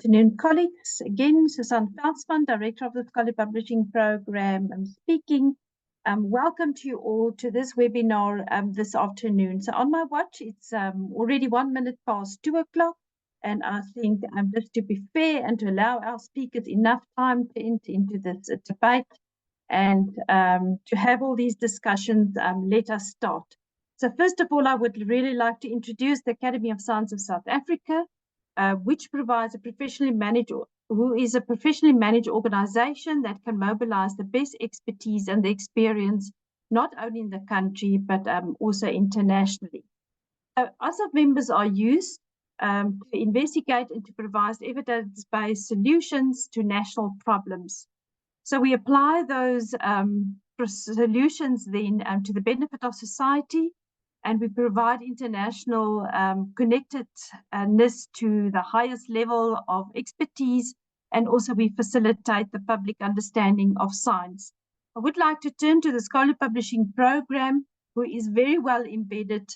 afternoon, colleagues. Again, Susan Veldsman, Director of the Scholarly Publishing Program, I'm speaking. Welcome to you all to this webinar this afternoon. So on my watch, it's already 1 minute past 2 o'clock. And I think just to be fair and to allow our speakers enough time to enter into this debate and to have all these discussions, let us start. So first of all, I would really like to introduce the Academy of Science of South Africa, which provides a professionally managed organization that can mobilize the best expertise and the experience, not only in the country, but also internationally. So ASSAf members are used to investigate and to provide evidence-based solutions to national problems. So we apply those solutions then to the benefit of society, and we provide international connectedness to the highest level of expertise, and also we facilitate the public understanding of science. I would like to turn to the Scholarly Publishing Program, who is very well embedded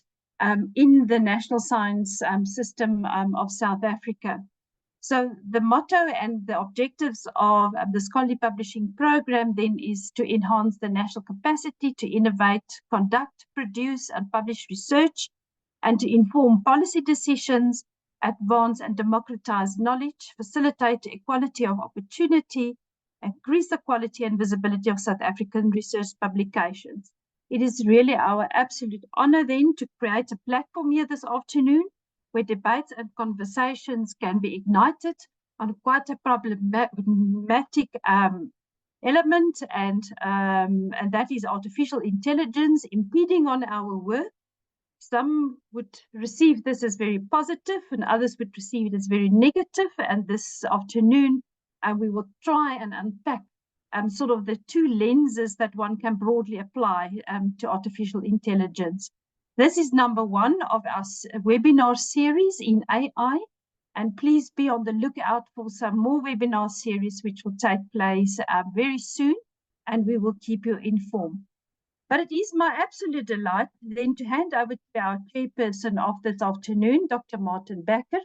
in the national science system of South Africa. So the motto and the objectives of the Scholarly Publishing Program then is to enhance the national capacity to innovate, conduct, produce and publish research, and to inform policy decisions, advance and democratize knowledge, facilitate equality of opportunity, increase the quality and visibility of South African research publications. It is really our absolute honor then to create a platform here this afternoon where debates and conversations can be ignited on quite a problematic element, and that is artificial intelligence impeding on our work. Some would receive this as very positive and others would receive it as very negative. And this afternoon, we will try and unpack sort of the two lenses that one can broadly apply to artificial intelligence. This is number one of our webinar series in AI, and please be on the lookout for some more webinar series which will take place very soon, and we will keep you informed. But it is my absolute delight then to hand over to our chairperson of this afternoon, Dr. Martin Becker.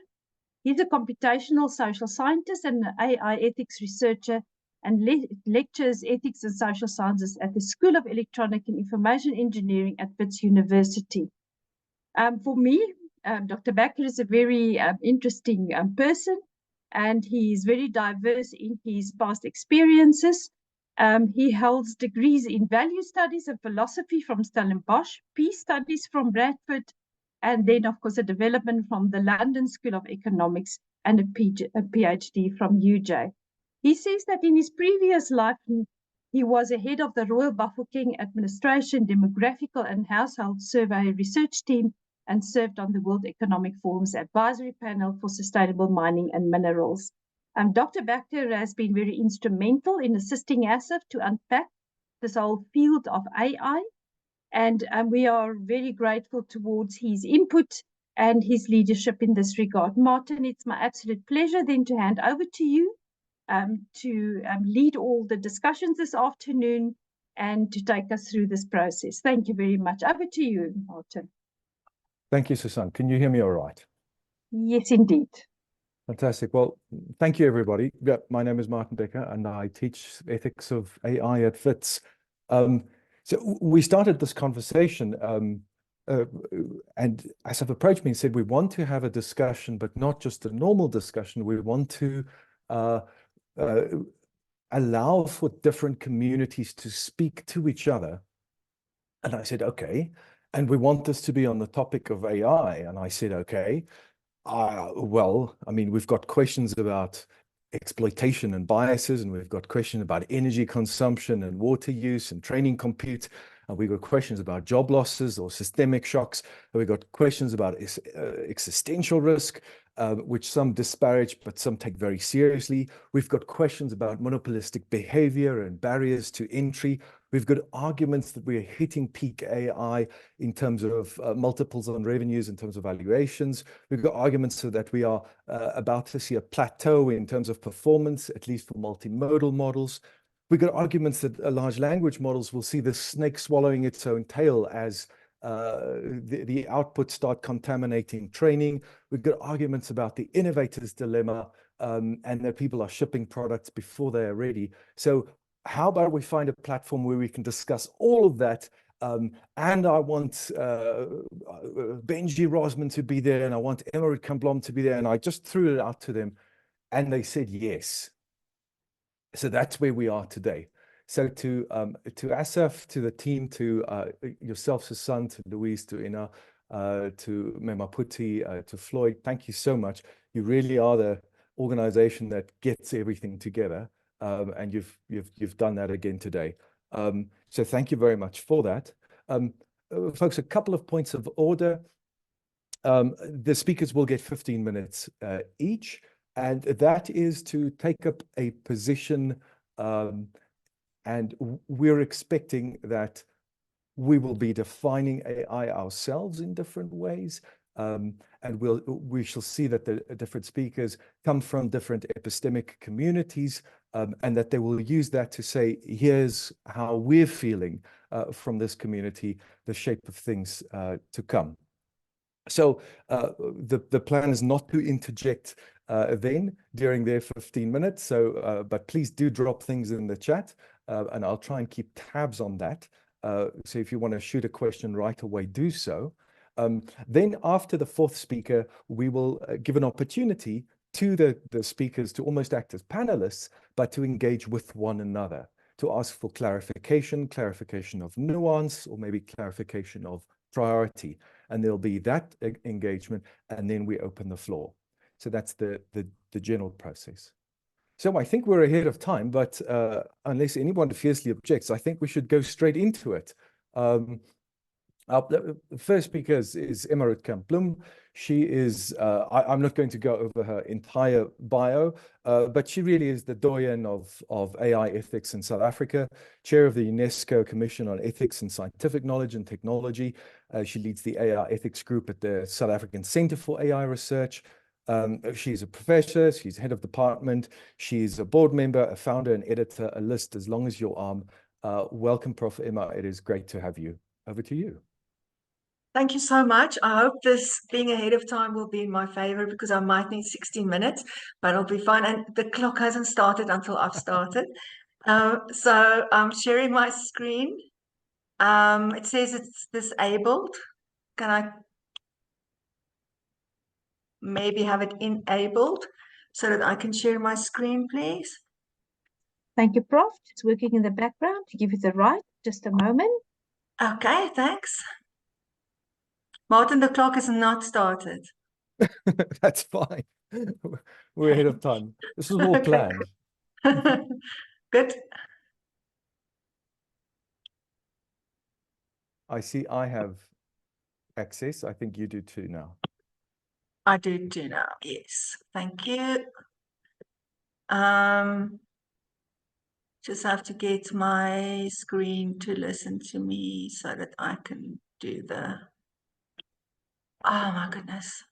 He's a computational social scientist and AI ethics researcher and lectures ethics and social sciences at the School of Electronic and Information Engineering at Wits University. For me, Dr. Becker is a very interesting person, and he is very diverse in his past experiences. He holds degrees in value studies and philosophy from Stellenbosch, peace studies from Bradford, and then, of course, a development from the London School of Economics and a PhD from UJ. He says that in his previous life, he was a head of the Royal Bafokeng Administration Demographical and Household Survey Research Team and served on the World Economic Forum's advisory panel for sustainable mining and minerals. Dr. Becker has been very instrumental in assisting ASSAf to unpack this whole field of AI, and we are very grateful towards his input and his leadership in this regard. Martin, it's my absolute pleasure then to hand over to you to lead all the discussions this afternoon and to take us through this process. Thank you very much. Over to you, Martin. Thank you, Susan. Can you hear me all right? Yes, indeed. Fantastic. Well, thank you, everybody. Yeah, my name is Martin Becker, and I teach ethics of AI at Wits. So we started this conversation, and ASSAf approached me and said, we want to have a discussion, but not just a normal discussion. We want to allow for different communities to speak to each other. And I said, okay. And we want this to be on the topic of AI. And I said, okay, well, I mean, we've got questions about exploitation and biases, and we've got questions about energy consumption and water use and training compute. And we've got questions about job losses or systemic shocks. And we've got questions about existential risk, which some disparage, but some take very seriously. We've got questions about monopolistic behavior and barriers to entry. We've got arguments that we're hitting peak AI in terms of multiples on revenues, in terms of valuations. We've got arguments so that we are about to see a plateau in terms of performance, at least for multimodal models. We've got arguments that large language models will see the snake swallowing its own tail as the outputs start contaminating training. We've got arguments about the innovator's dilemma, and that people are shipping products before they are ready. So how about we find a platform where we can discuss all of that? And I want Benji Rosman to be there, and I want Emmerich Kamblom to be there. And I just threw it out to them, and they said yes. So that's where we are today. So to ASSAf, to the team, to yourself, Susan, to Louise, to Ina, to Memaputi, to Floyd, thank you so much. You really are the organization that gets everything together, and you've done that again today. So thank you very much for that. Folks, a couple of points of order. The speakers will get 15 minutes each, and that is to take up a position, and we're expecting that we will be defining AI ourselves in different ways. And we shall see that the different speakers come from different epistemic communities, and that they will use that to say, here's how we're feeling from this community, the shape of things to come. So the plan is not to interject then during their 15 minutes. So, but please do drop things in the chat, and I'll try and keep tabs on that. So if you want to shoot a question right away, do so. Then after the fourth speaker, we will give an opportunity to the speakers to almost act as panelists, but to engage with one another, to ask for clarification of nuance, or maybe clarification of priority. And there'll be that engagement, and then we open the floor. So that's the general process. So I think we're ahead of time, but unless anyone fiercely objects, I think we should go straight into it. Our first speaker is Emmerich Kamblom. She is, I'm not going to go over her entire bio, but she really is the doyen of AI ethics in South Africa, chair of the UNESCO Commission on Ethics and Scientific Knowledge and Technology. She leads the AI ethics group at the South African Center for AI Research. She's a professor, she's head of department, she's a board member, a founder and editor, a list as long as your arm. Welcome, Prof. Emma. It is great to have you. Over to you. Thank you so much. I hope this being ahead of time will be in my favor, because I might need 16 minutes, but I'll be fine. And the clock hasn't started until I've started. So I'm sharing my screen. It says it's disabled. Can I maybe have it enabled so that I can share my screen, please? Thank you, Prof. It's working in the background to give you the right. Just a moment. Okay, thanks. Martin, the clock has not started. That's fine. We're ahead of time. This is all planned. Good. I see I have access. I think you do too now. I do too now. Yes. Thank you. Just have to get my screen to listen to me so that I can do the... Oh my goodness.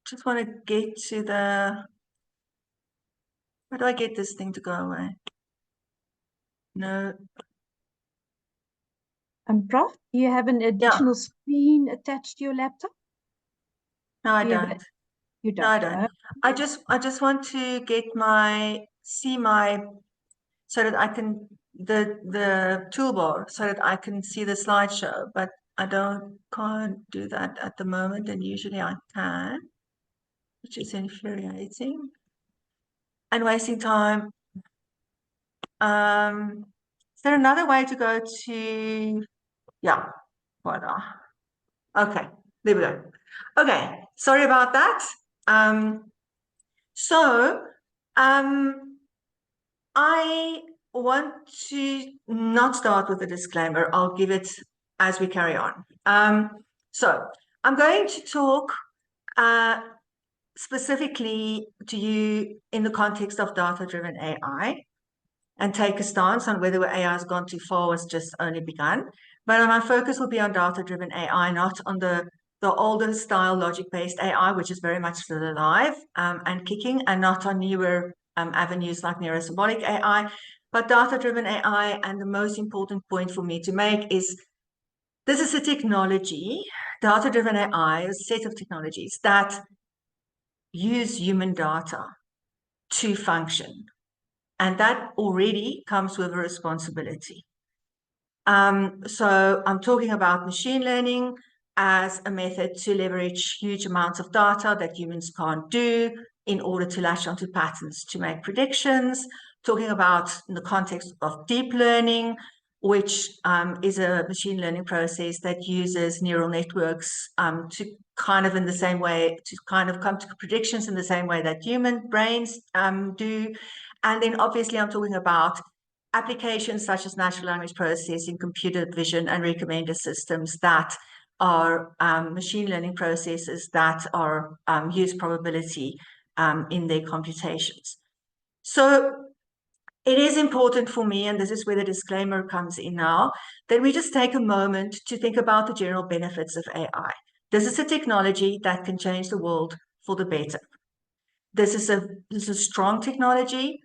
Just want to get to the... Where do I get this thing to go away? No. Prof, do you have an additional screen attached to your laptop? No, I don't. You don't. No, I don't. I just want to get see my, so that I can, the toolbar, so that I can see the slideshow, but I can't do that at the moment, and usually I can, which is infuriating and wasting time. Is there another way to go to, yeah, voila. Okay, there we go. Okay, sorry about that. I want to not start with a disclaimer. I'll give it as we carry on. So I'm going to talk specifically to you in the context of data-driven AI, and take a stance on whether AI has gone too far or has just only begun. But my focus will be on data-driven AI, not on the older style logic-based AI, which is very much still alive and kicking, and not on newer avenues like neurosymbolic AI, but data-driven AI. And the most important point for me to make is this is a technology data-driven AI is a set of technologies that use human data to function. And that already comes with a responsibility. So I'm talking about machine learning as a method to leverage huge amounts of data that humans can't do in order to latch onto patterns to make predictions. Talking about in the context of deep learning, which is a machine learning process that uses neural networks to kind of in the same way, to kind of come to predictions in the same way that human brains do. And then obviously I'm talking about applications such as natural language processing, computer vision, and recommender systems that are machine learning processes that are use probability in their computations. So it is important for me, and this is where the disclaimer comes in now, that we just take a moment to think about the general benefits of AI. This is a technology that can change the world for the better. This is a strong technology,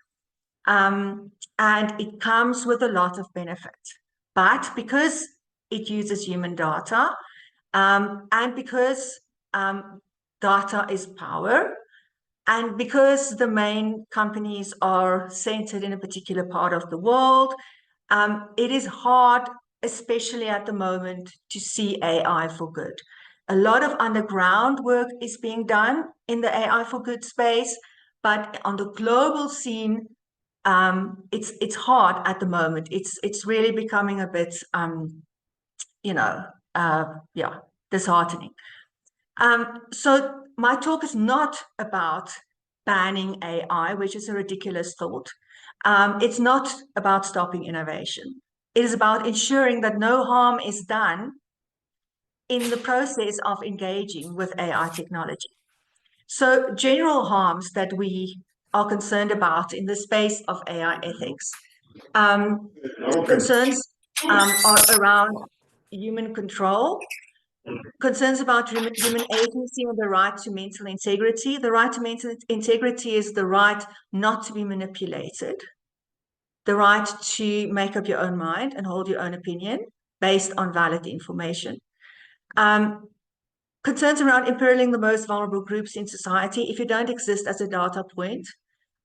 and it comes with a lot of benefits. But because it uses human data, and because data is power, and because the main companies are centered in a particular part of the world, it is hard, especially at the moment, to see AI for good. A lot of underground work is being done in the AI for good space, but on the global scene, it's hard at the moment. It's really becoming a bit, disheartening. So my talk is not about banning AI, which is a ridiculous thought. It's not about stopping innovation. It is about ensuring that no harm is done in the process of engaging with AI technology. So general harms that we are concerned about in the space of AI ethics, concerns are around human control, concerns about human agency and the right to mental integrity. The right to mental integrity is the right not to be manipulated, the right to make up your own mind and hold your own opinion based on valid information. Concerns around imperiling the most vulnerable groups in society. If you don't exist as a data point,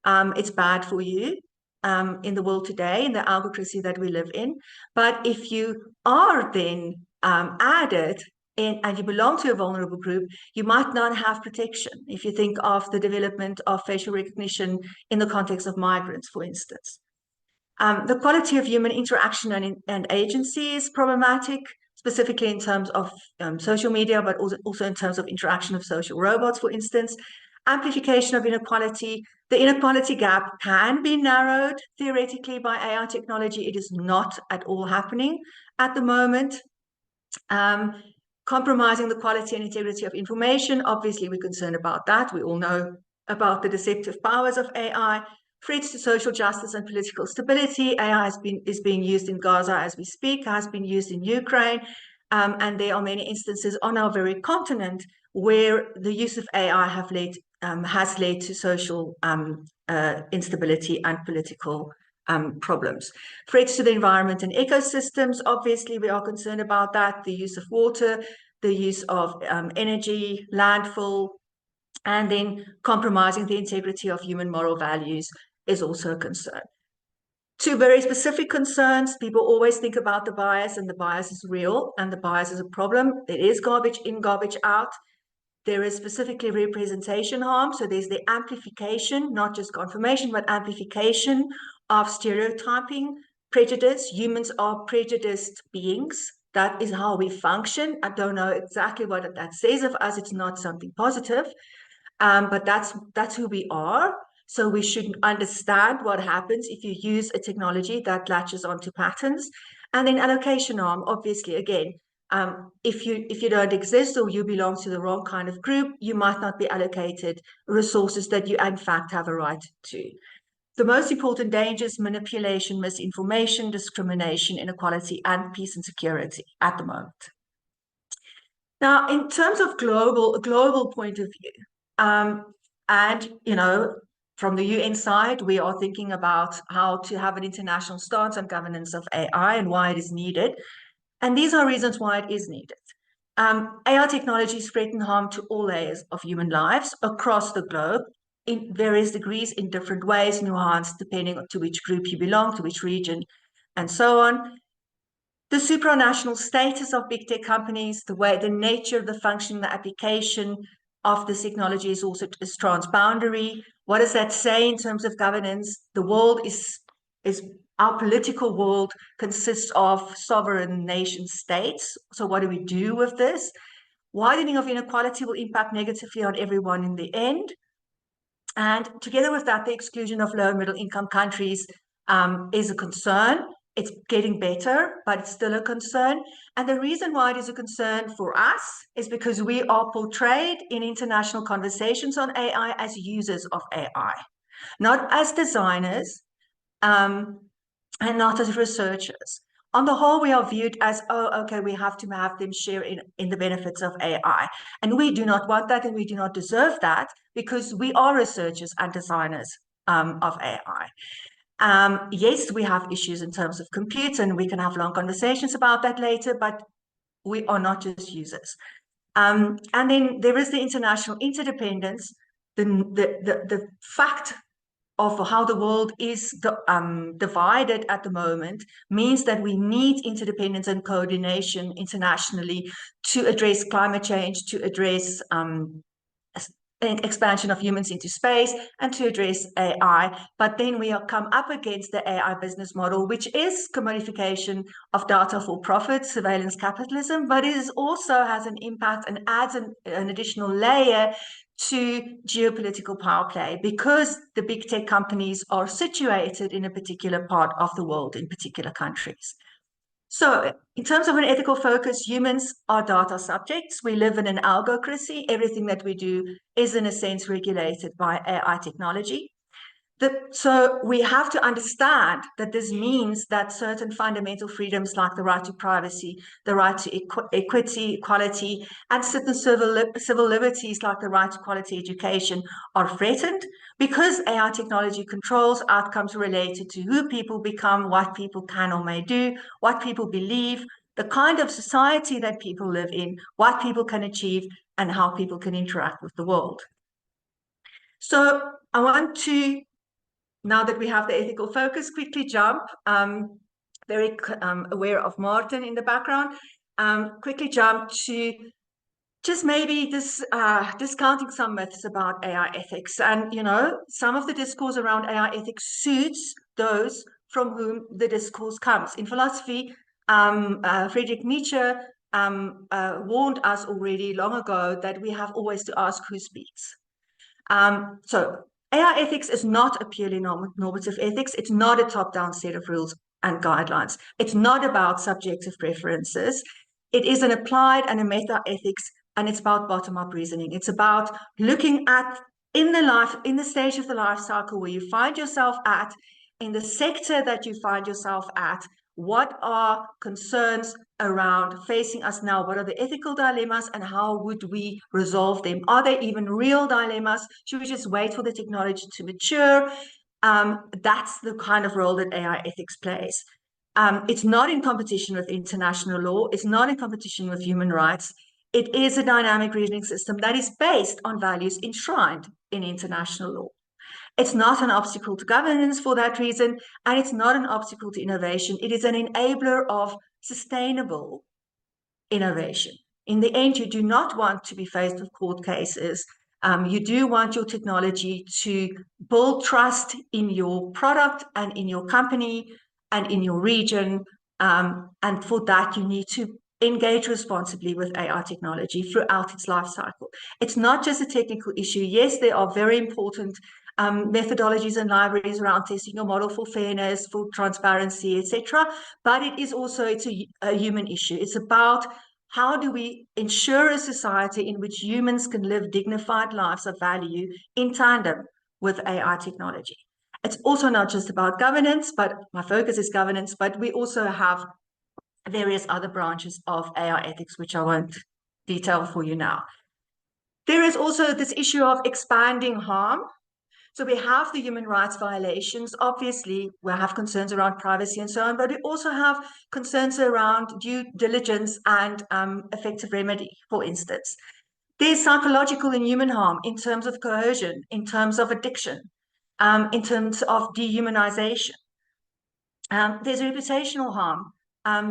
it's bad for you in the world today, in the algorithmy that we live in. But if you are then added in and you belong to a vulnerable group, you might not have protection. If you think of the development of facial recognition in the context of migrants, for instance. The quality of human interaction and agency is problematic, specifically in terms of social media, but also in terms of interaction of social robots, for instance. Amplification of inequality. The inequality gap can be narrowed theoretically by AI technology. It is not at all happening at the moment. Compromising the quality and integrity of information. Obviously, we're concerned about that. We all know about the deceptive powers of AI. Threats to social justice and political stability. AI is being used in Gaza as we speak, has been used in Ukraine, and there are many instances on our very continent where the use of AI has led to social instability and political problems. Threats to the environment and ecosystems. Obviously, we are concerned about that. The use of water, the use of energy, landfill, and then compromising the integrity of human moral values is also a concern. Two very specific concerns. People always think about the bias, and the bias is real, and the bias is a problem. It is garbage in, garbage out. There is specifically representation harm. So there's the amplification, not just confirmation, but amplification of stereotyping, prejudice. Humans are prejudiced beings. That is how we function. I don't know exactly what that says of us. It's not something positive, but that's who we are. So we should understand what happens if you use a technology that latches onto patterns. And then allocation harm, obviously, again, if you don't exist or you belong to the wrong kind of group, you might not be allocated resources that you in fact have a right to. The most important dangers: manipulation, misinformation, discrimination, inequality, and peace and security at the moment. Now, in terms of global point of view, and from the UN side, we are thinking about how to have an international stance on governance of AI and why it is needed. And these are reasons why it is needed. AI technologies threaten harm to all layers of human lives across the globe in various degrees, in different ways, nuanced depending on to which group you belong, to which region, and so on. The supranational status of big tech companies, the nature, the function, the application of this technology is also transboundary. What does that say in terms of governance? The world is our political world consists of sovereign nation states. So what do we do with this? Widening of inequality will impact negatively on everyone in the end. And together with that, the exclusion of low and middle income countries is a concern. It's getting better, but it's still a concern. And the reason why it is a concern for us is because we are portrayed in international conversations on AI as users of AI, not as designers, and not as researchers. On the whole, we are viewed as, oh, okay, we have to have them share in the benefits of AI. And we do not want that, and we do not deserve that, because we are researchers and designers of AI. Yes, we have issues in terms of compute, and we can have long conversations about that later, but we are not just users. And then there is the international interdependence, the fact of how the world is divided at the moment means that we need interdependence and coordination internationally to address climate change, to address expansion of humans into space, and to address AI. But then we come up against the AI business model, which is commodification of data for profit, surveillance capitalism, but it also has an impact and adds an additional layer to geopolitical power play, because the big tech companies are situated in a particular part of the world, in particular countries. So in terms of an ethical focus, humans are data subjects. We live in an algocracy. Everything that we do is, in a sense, regulated by AI technology. So we have to understand that this means that certain fundamental freedoms like the right to privacy, the right to equity, equality, and certain civil liberties like the right to quality education are threatened, because AI technology controls outcomes related to who people become, what people can or may do, what people believe, the kind of society that people live in, what people can achieve, and how people can interact with the world. So I want to, now that we have the ethical focus, quickly jump, very aware of Martin in the background, quickly jump to just maybe discounting some myths about AI ethics. And, you know, some of the discourse around AI ethics suits those from whom the discourse comes. In philosophy, Friedrich Nietzsche warned us already long ago that we have always to ask who speaks. So AI ethics is not a purely normative ethics. It's not a top-down set of rules and guidelines. It's not about subjective preferences. It is an applied and a meta-ethics, and it's about bottom-up reasoning. It's about looking at, in the stage of the life cycle where you find yourself at, in the sector that you find yourself at, what are concerns around facing us now? What are the ethical dilemmas, and how would we resolve them? Are they even real dilemmas? Should we just wait for the technology to mature? That's the kind of role that AI ethics plays. It's not in competition with international law. It's not in competition with human rights. It is a dynamic reasoning system that is based on values enshrined in international law. It's not an obstacle to governance for that reason, and it's not an obstacle to innovation. It is an enabler of sustainable innovation. In the end, you do not want to be faced with court cases. You do want your technology to build trust in your product and in your company and in your region. And for that, you need to engage responsibly with AI technology throughout its life cycle. It's not just a technical issue. Yes, there are very important methodologies and libraries around testing your model for fairness, for transparency, etc. But it is also, it's a human issue. It's about how do we ensure a society in which humans can live dignified lives of value in tandem with AI technology. It's also not just about governance, but my focus is governance, but we also have various other branches of AI ethics, which I won't detail for you now. There is also this issue of expanding harm. So we have the human rights violations. Obviously, we have concerns around privacy and so on, but we also have concerns around due diligence and effective remedy, for instance. There's psychological and human harm in terms of coercion, in terms of addiction, in terms of dehumanization. There's reputational harm.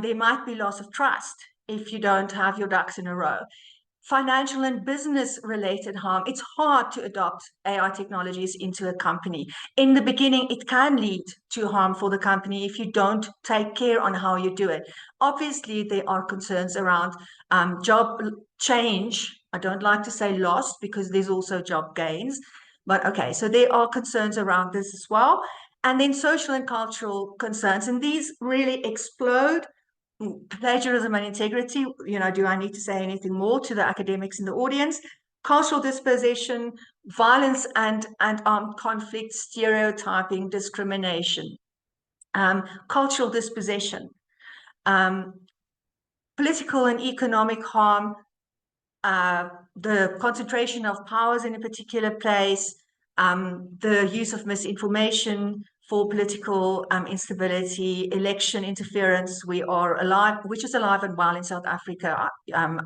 There might be loss of trust if you don't have your ducks in a row. Financial and business related harm. It's hard to adopt AI technologies into a company. In the beginning, it can lead to harm for the company if you don't take care on how you do it. Obviously, there are concerns around job change. I don't like to say lost because there's also job gains. But okay, so there are concerns around this as well. And then social and cultural concerns. And these really explode. Plagiarism and integrity, do I need to say anything more to the academics in the audience? Cultural dispossession, violence and armed conflict, stereotyping, discrimination, cultural dispossession, political and economic harm, the concentration of powers in a particular place, the use of misinformation for political instability, election interference. We are alive, which is alive and well in South Africa,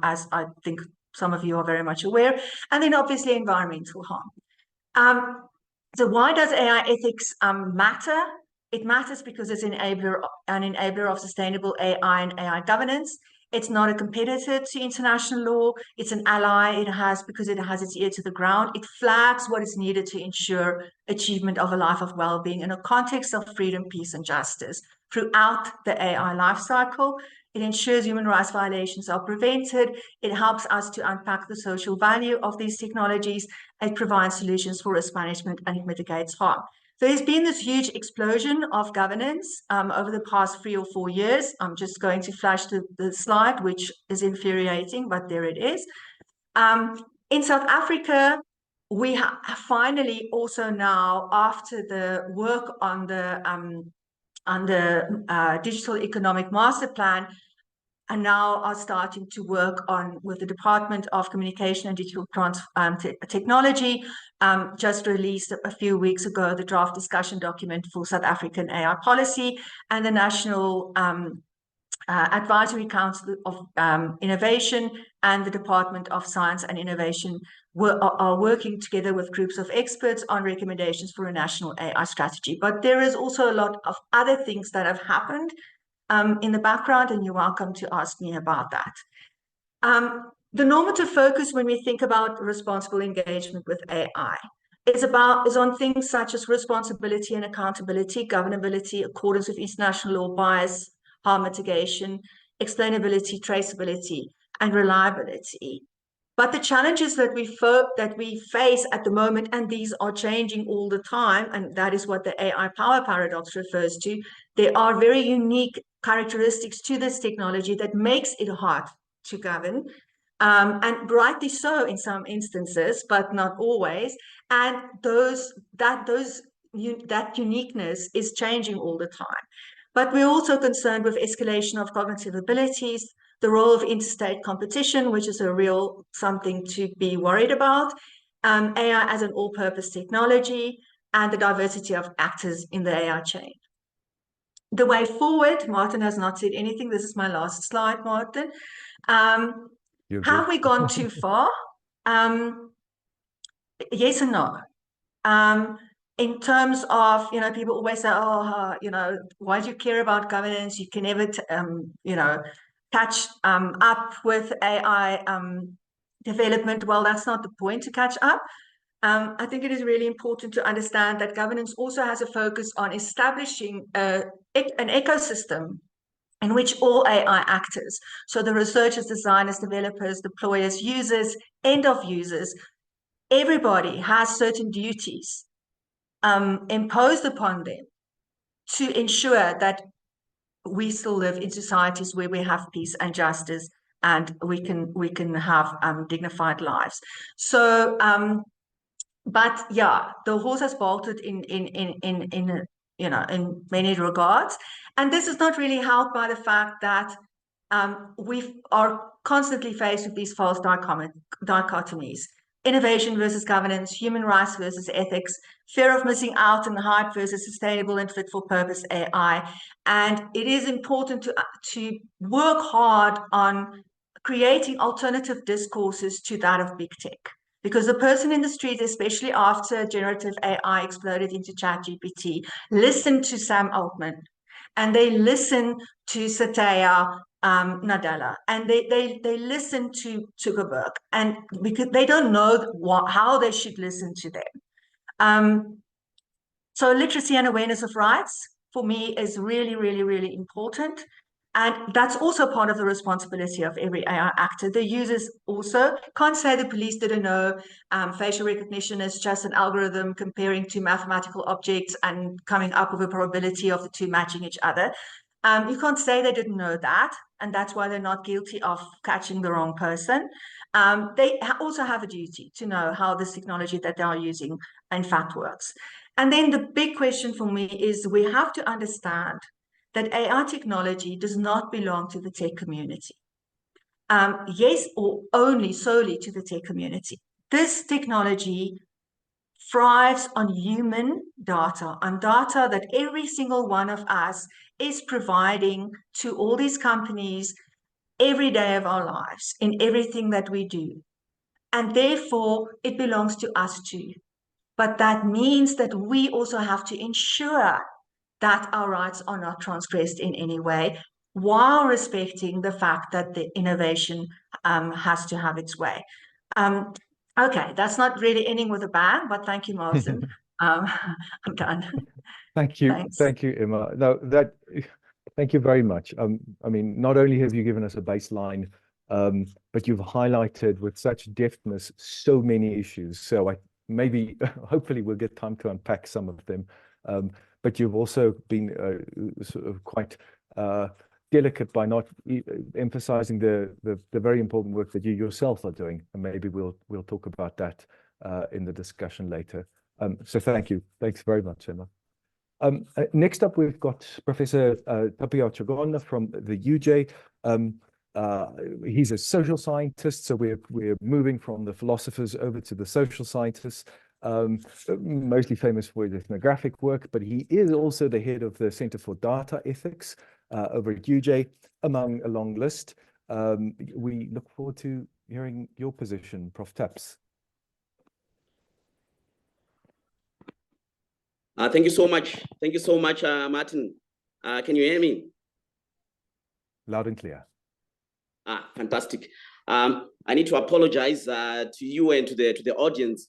as I think some of you are very much aware. And then obviously environmental harm. So why does AI ethics matter? It matters because it's an enabler of sustainable AI and AI governance. It's not a competitor to international law. It's an ally. Because it has its ear to the ground, it flags what is needed to ensure achievement of a life of well-being in a context of freedom, peace, and justice throughout the AI life cycle. It ensures human rights violations are prevented. It helps us to unpack the social value of these technologies. It provides solutions for risk management, and it mitigates harm. So there's been this huge explosion of governance over the past 3 or 4 years. I'm just going to flash the slide, which is infuriating, but there it is. In South Africa, we finally also now, after the work on the Digital Economic Master Plan, and now are starting to work on with the Department of Communication and Digital Technology, just released a few weeks ago the draft discussion document for South African AI policy, and the National Advisory Council of Innovation and the Department of Science and Innovation are working together with groups of experts on recommendations for a national AI strategy. But there is also a lot of other things that have happened in the background, and you're welcome to ask me about that. The normative focus when we think about responsible engagement with AI is on things such as responsibility and accountability, governability, accordance with international law, bias, harm mitigation, explainability, traceability, and reliability. But the challenges that we face at the moment, and these are changing all the time, and that is what the AI power paradox refers to, there are very unique characteristics to this technology that makes it hard to govern, and rightly so in some instances, but not always. And that uniqueness is changing all the time. But we're also concerned with escalation of cognitive abilities, the role of interstate competition, which is a real something to be worried about, AI as an all-purpose technology, and the diversity of actors in the AI chain. The way forward, Martin has not said anything. This is my last slide, Martin. Have we gone too far? Yes and no. In terms of, people always say, why do you care about governance? You can never, catch up with AI development. Well, that's not the point to catch up. I think it is really important to understand that governance also has a focus on establishing an ecosystem in which all AI actors, so the researchers, designers, developers, deployers, users, end of users, everybody has certain duties imposed upon them to ensure that we still live in societies where we have peace and justice, and we can have dignified lives. So, but yeah, the horse has bolted in many regards, and this is not really helped by the fact that we are constantly faced with these false dichotomies. innovation versus governance, human rights versus ethics, fear of missing out and hype versus sustainable and fit for purpose AI. And it is important to work hard on creating alternative discourses to that of big tech. Because the person in the street, especially after generative AI exploded into ChatGPT, listened to Sam Altman and they listen to Satya Nadella, and they listen to Zuckerberg, and because they don't know how they should listen to them. So literacy and awareness of rights for me is really, really, really important. And that's also part of the responsibility of every AI actor. The users also can't say the police didn't know facial recognition is just an algorithm comparing two mathematical objects and coming up with a probability of the two matching each other. You can't say they didn't know that, and that's why they're not guilty of catching the wrong person. They also have a duty to know how this technology that they are using in fact works. And then the big question for me is we have to understand that AI technology does not belong to the tech community. Yes, or only solely to the tech community. This technology thrives on human data, on data that every single one of us is providing to all these companies every day of our lives in everything that we do. And therefore, it belongs to us too. But that means that we also have to ensure that our rights are not transgressed in any way, while respecting the fact that the innovation has to have its way. Okay, that's not really ending with a bang, but thank you, Martin. I'm done. Thank you. Thanks. Thank you, Emma. No, thank you very much. I mean, not only have you given us a baseline, but you've highlighted with such deftness so many issues. So maybe, hopefully we'll get time to unpack some of them. But you've also been sort of quite delicate by not emphasizing the very important work that you yourself are doing. And maybe we'll talk about that in the discussion later. So thank you. Thanks very much, Emma. Next up, we've got Professor Tapia Chagona from the UJ. He's a social scientist, so we're moving from the philosophers over to the social scientists. Mostly famous for his ethnographic work, but he is also the head of the Center for Data Ethics over at UJ, among a long list. We look forward to hearing your position, Prof. Taps. Thank you so much. Thank you so much, Martin. Can you hear me? Loud and clear. Fantastic. I need to apologize to you and to the audience.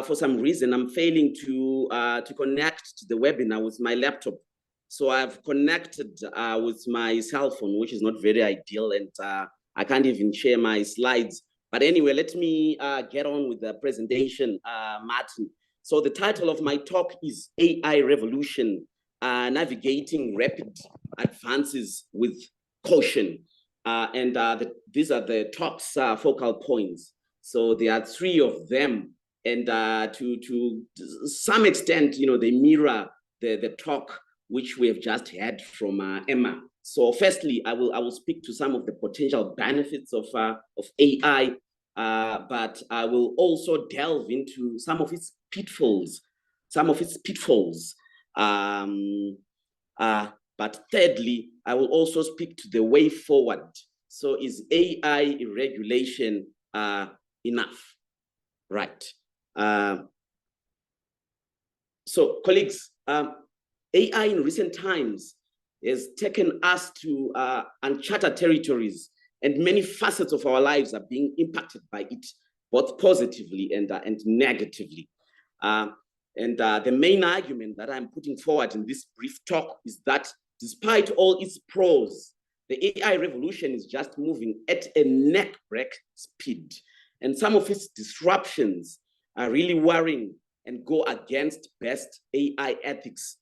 For some reason, I'm failing to connect to the webinar with my laptop. So I've connected with my cell phone, which is not very ideal, and I can't even share my slides. But anyway, let me get on with the presentation, Martin. So the title of my talk is AI Revolution, Navigating Rapid Advances with Caution. These are the talk's focal points. So there are 3 of them. And to some extent, you know, they mirror the talk which we have just had from Emma. So firstly, I will speak to some of the potential benefits of AI, but I will also delve into some of its pitfalls, but thirdly, I will also speak to the way forward. So is AI regulation enough? Right. So colleagues, AI in recent times has taken us to uncharted territories, and many facets of our lives are being impacted by it, both positively and negatively. The main argument that I'm putting forward in this brief talk is that despite all its pros, the AI revolution is just moving at a neck-break speed. And some of its disruptions are really worrying and go against best AI ethics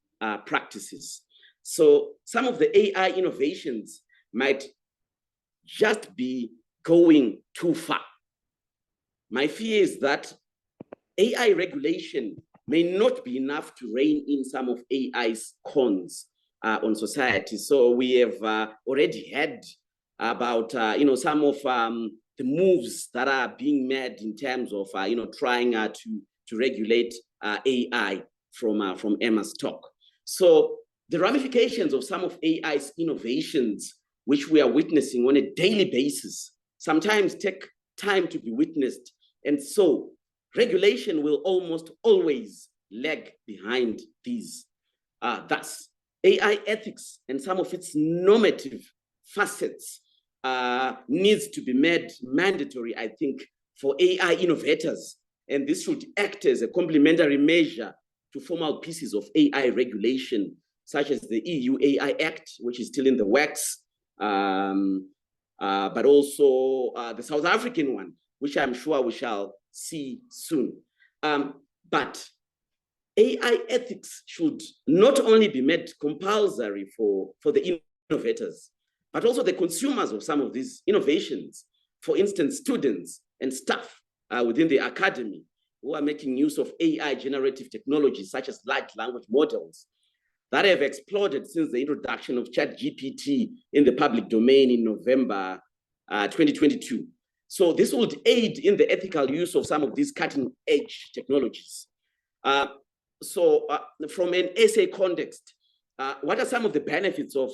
practices. So some of the AI innovations might just be going too far. My fear is that AI regulation may not be enough to rein in some of AI's cons on society. So we have already heard about some of the moves that are being made in terms of trying to regulate AI from Emma's talk. So the ramifications of some of AI's innovations, which we are witnessing on a daily basis, sometimes take time to be witnessed. And so regulation will almost always lag behind these. Thus, AI ethics and some of its normative facets needs to be made mandatory, I think, for AI innovators. And this should act as a complementary measure to formal pieces of AI regulation, such as the EU AI Act, which is still in the works, but also the South African one, which I'm sure we shall see soon. But AI ethics should not only be made compulsory for the innovators, but also the consumers of some of these innovations. For instance, students and staff within the academy who are making use of AI generative technologies such as large language models that have exploded since the introduction of ChatGPT in the public domain in November 2022. So this would aid in the ethical use of some of these cutting edge technologies. So from an essay context, what are some of the benefits of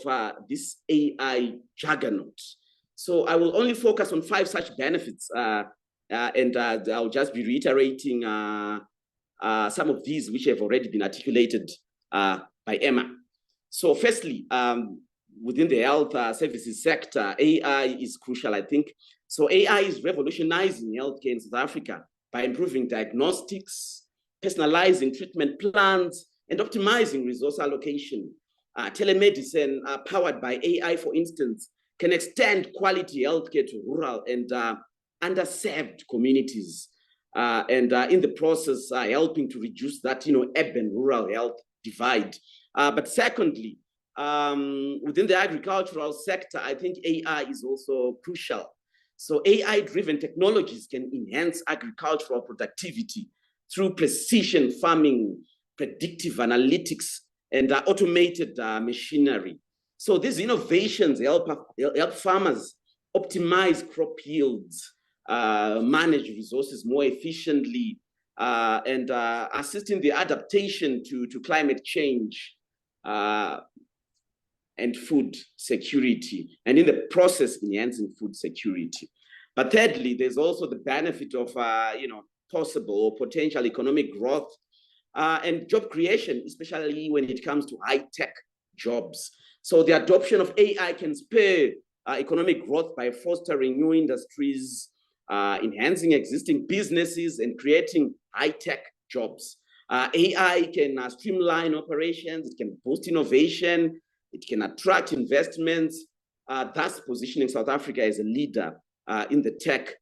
this AI juggernaut? So I will only focus on 5 such benefits, and I'll just be reiterating some of these which have already been articulated by Emma. So firstly, within the health services sector, AI is crucial, I think. So AI is revolutionizing healthcare in South Africa by improving diagnostics, personalizing treatment plans, and optimizing resource allocation. Telemedicine powered by AI, for instance, can extend quality healthcare to rural and underserved communities, and in the process, helping to reduce that urban-rural health divide. But secondly, within the agricultural sector, I think AI is also crucial. So AI-driven technologies can enhance agricultural productivity through precision farming, predictive analytics, and automated machinery. So these innovations help farmers optimize crop yields, manage resources more efficiently, and assist in the adaptation to climate change and food security, and in the process, enhancing food security. But thirdly, there's also the benefit of possible or potential economic growth and job creation, especially when it comes to high-tech jobs. So the adoption of AI can spur economic growth by fostering new industries, enhancing existing businesses, and creating high-tech jobs. AI can streamline operations, it can boost innovation, it can attract investments, thus positioning South Africa as a leader in the tech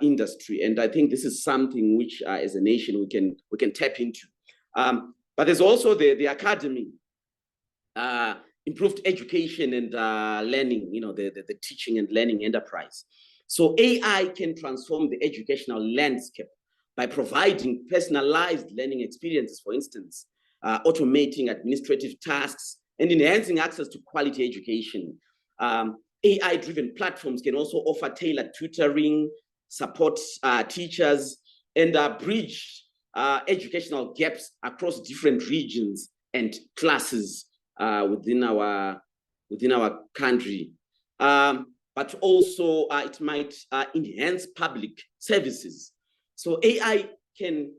industry. And I think this is something which, as a nation, we can tap into. But there's also the academy, improved education and learning, the teaching and learning enterprise. So AI can transform the educational landscape by providing personalized learning experiences, for instance, automating administrative tasks, and enhancing access to quality education. AI-driven platforms can also offer tailored tutoring, support teachers, and bridge educational gaps across different regions and classes within our country. But also it might enhance public services. So AI can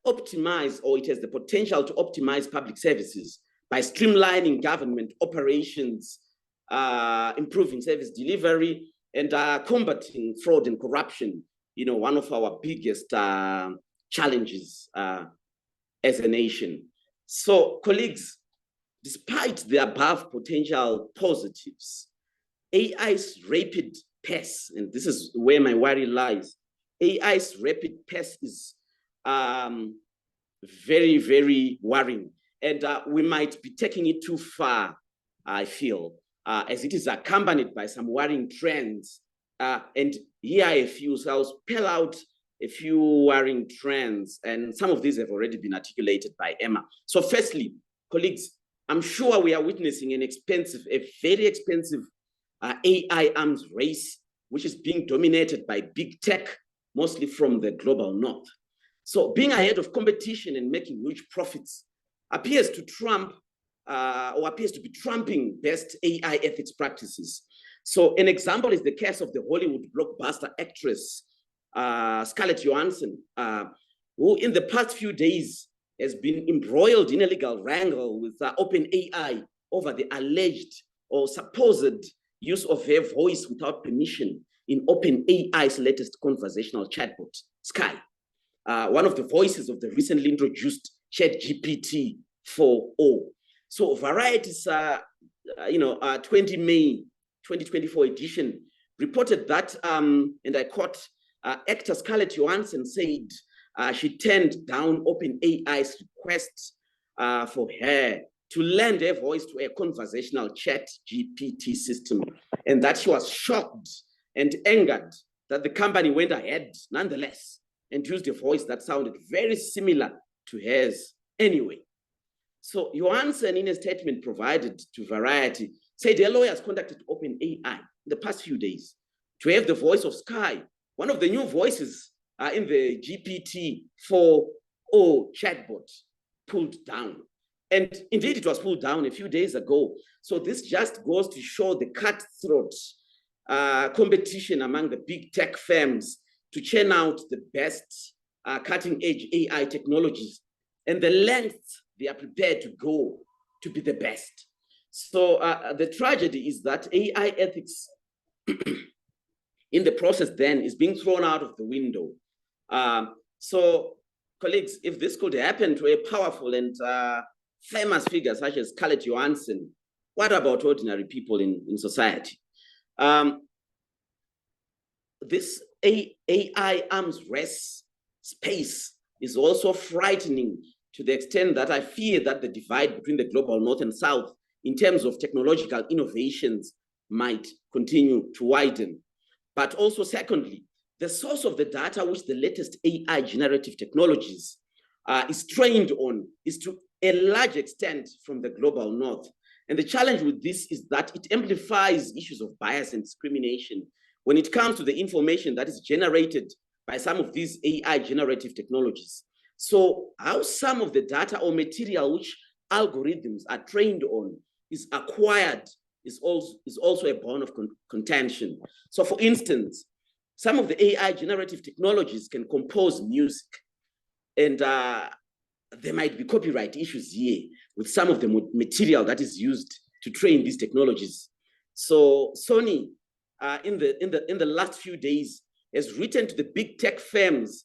optimize, or it has the potential to optimize public services by streamlining government operations, improving service delivery, and combating fraud and corruption, one of our biggest challenges as a nation. So, colleagues, despite the above potential positives, AI's rapid pace, and this is where my worry lies, AI's rapid pace is very, very worrying. And we might be taking it too far, I feel, as it is accompanied by some worrying trends. And here are a few, so I'll spell out a few worrying trends, and some of these have already been articulated by Emma. So firstly, colleagues, I'm sure we are witnessing a very expensive AI arms race which is being dominated by big tech, mostly from the global north. So being ahead of competition and making huge profits appears to trump or appears to be trumping best AI ethics practices. So an example is the case of the Hollywood blockbuster actress, Scarlett Johansson, who in the past few days has been embroiled in a legal wrangle with OpenAI over the alleged or supposed use of her voice without permission in OpenAI's latest conversational chatbot, Sky, one of the voices of the recently introduced ChatGPT 4.0. So Variety's 20 May 2024 edition reported that, and I quote, actor Scarlett Johansson said she turned down OpenAI's request for her to lend her voice to a conversational chat GPT system, and that she was shocked and angered that the company went ahead nonetheless and used a voice that sounded very similar to hers anyway. So Johansson, in a statement provided to Variety, said her lawyers contacted OpenAI in the past few days to have the voice of Sky, one of the new voices in the GPT 4.0 chatbot, pulled down. And indeed, it was pulled down a few days ago. So this just goes to show the cutthroat competition among the big tech firms to churn out the best cutting-edge AI technologies and the lengths they are prepared to go to be the best. So the tragedy is that AI ethics in the process then is being thrown out of the window. So colleagues, if this could happen to a powerful and famous figure such as Scarlett Johansson, what about ordinary people in society? This AI arms race space is also frightening to the extent that I fear that the divide between the global north and south in terms of technological innovations might continue to widen. But also secondly, the source of the data which the latest AI generative technologies is trained on is to a large extent from the global north. And the challenge with this is that it amplifies issues of bias and discrimination when it comes to the information that is generated by some of these AI generative technologies. So how some of the data or material which algorithms are trained on is acquired is also a bone of contention. So for instance, some of the AI generative technologies can compose music, and there might be copyright issues here with some of the material that is used to train these technologies. So Sony, in the last few days, has written to the big tech firms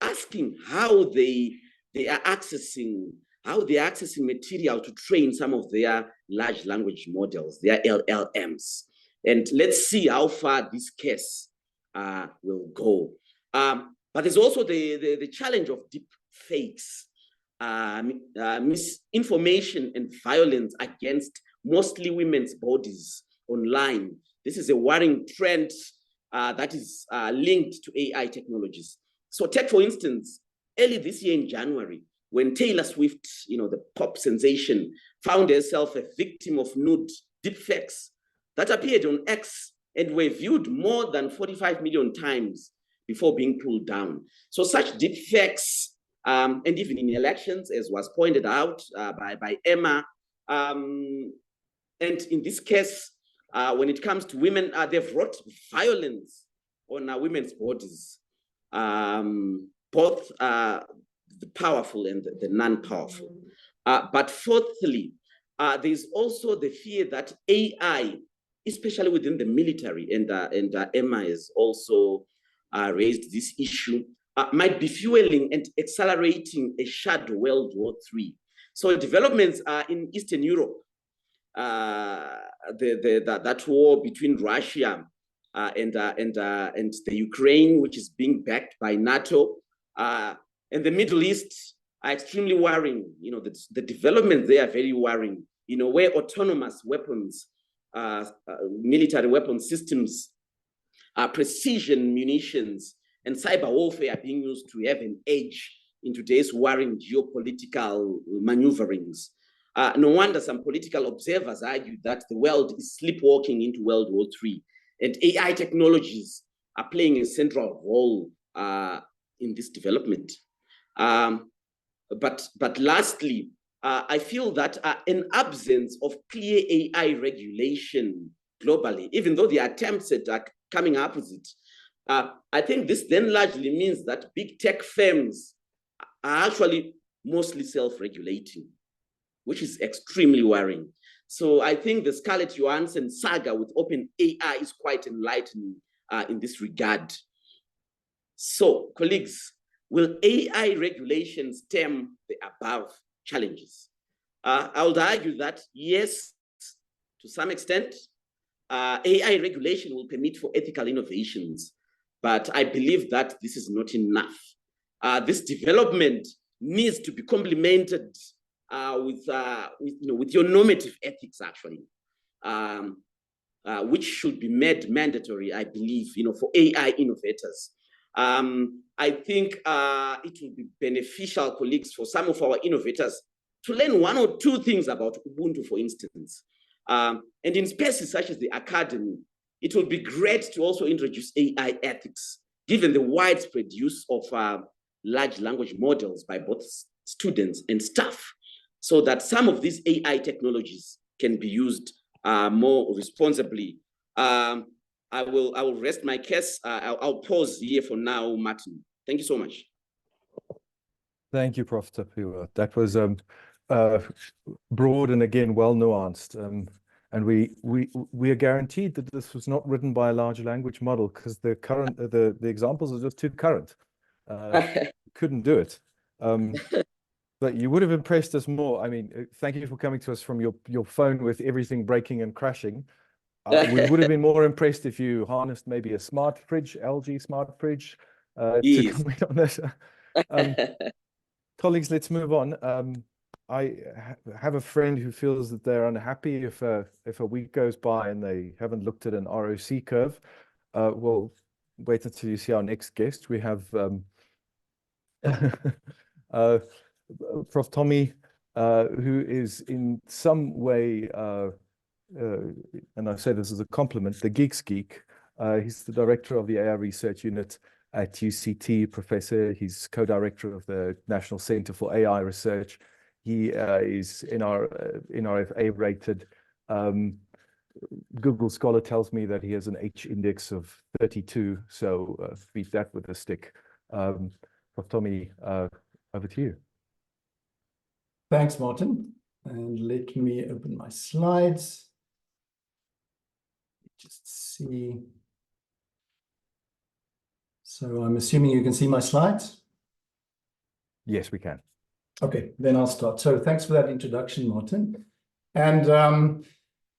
asking how they are accessing material to train some of their large language models, their LLMs. And let's see how far this case will go. But there's also the challenge of deep fakes, misinformation and violence against mostly women's bodies online. This is a worrying trend that is linked to AI technologies. So take, for instance, early this year in January, when Taylor Swift, the pop sensation, found herself a victim of nude deepfakes that appeared on X and were viewed more than 45 million times before being pulled down. So such deepfakes, and even in elections, as was pointed out by Emma, and in this case, when it comes to women, they've wrought violence on women's bodies, both the powerful and the non-powerful. But fourthly, there's also the fear that AI, especially within the military, and Emma has also raised this issue, might be fueling and accelerating a shadow World War III. So developments in Eastern Europe, that war between Russia and the Ukraine, which is being backed by NATO, and the Middle East are extremely worrying. The developments there are very worrying. Where autonomous weapons, military weapon systems, precision munitions, and cyber warfare are being used to have an edge in today's worrying geopolitical maneuverings. No wonder some political observers argue that the world is sleepwalking into World War III, And AI technologies are playing a central role in this development. But lastly, I feel that an absence of clear AI regulation globally, even though the attempts at coming up with it, I think this then largely means that big tech firms are actually mostly self-regulating, which is extremely worrying. So I think the Scarlett Johansson saga with OpenAI is quite enlightening in this regard. So, colleagues, will AI regulation stem the above challenges? I would argue that yes, to some extent, AI regulation will permit for ethical innovations, but I believe that this is not enough. This development needs to be complemented with your normative ethics, actually, which should be made mandatory, I believe, for AI innovators. I think it will be beneficial, colleagues, for some of our innovators to learn one or two things about Ubuntu, for instance. And in spaces such as the academy, it will be great to also introduce AI ethics, given the widespread use of large language models by both students and staff, so that some of these AI technologies can be used more responsibly. I will rest my case. I'll pause here for now, Martin. Thank you so much. Thank you, Prof. Tapiwa. That was broad and again well nuanced. And we are guaranteed that this was not written by a large language model because the examples are just too current. Couldn't do it. But you would have impressed us more. I mean, thank you for coming to us from your phone with everything breaking and crashing. We would have been more impressed if you harnessed maybe a smart fridge, LG smart fridge, to comment on this. Colleagues, let's move on. I have a friend who feels that they're unhappy if a week goes by and they haven't looked at an ROC curve. Well, wait until you see our next guest. We have Prof. Tommy, who is in some way, and I say this as a compliment, the geek's geek. He's the director of the AI Research Unit at UCT, professor. He's co-director of the National Center for AI Research. He is NRFA rated. Google Scholar tells me that he has an H index of 32, so beat that with a stick. Prof. Tommy, over to you. Thanks, Martin. And let me open my slides. Just see. So I'm assuming you can see my slides? Yes, we can. Okay, then I'll start. So thanks for that introduction, Martin. And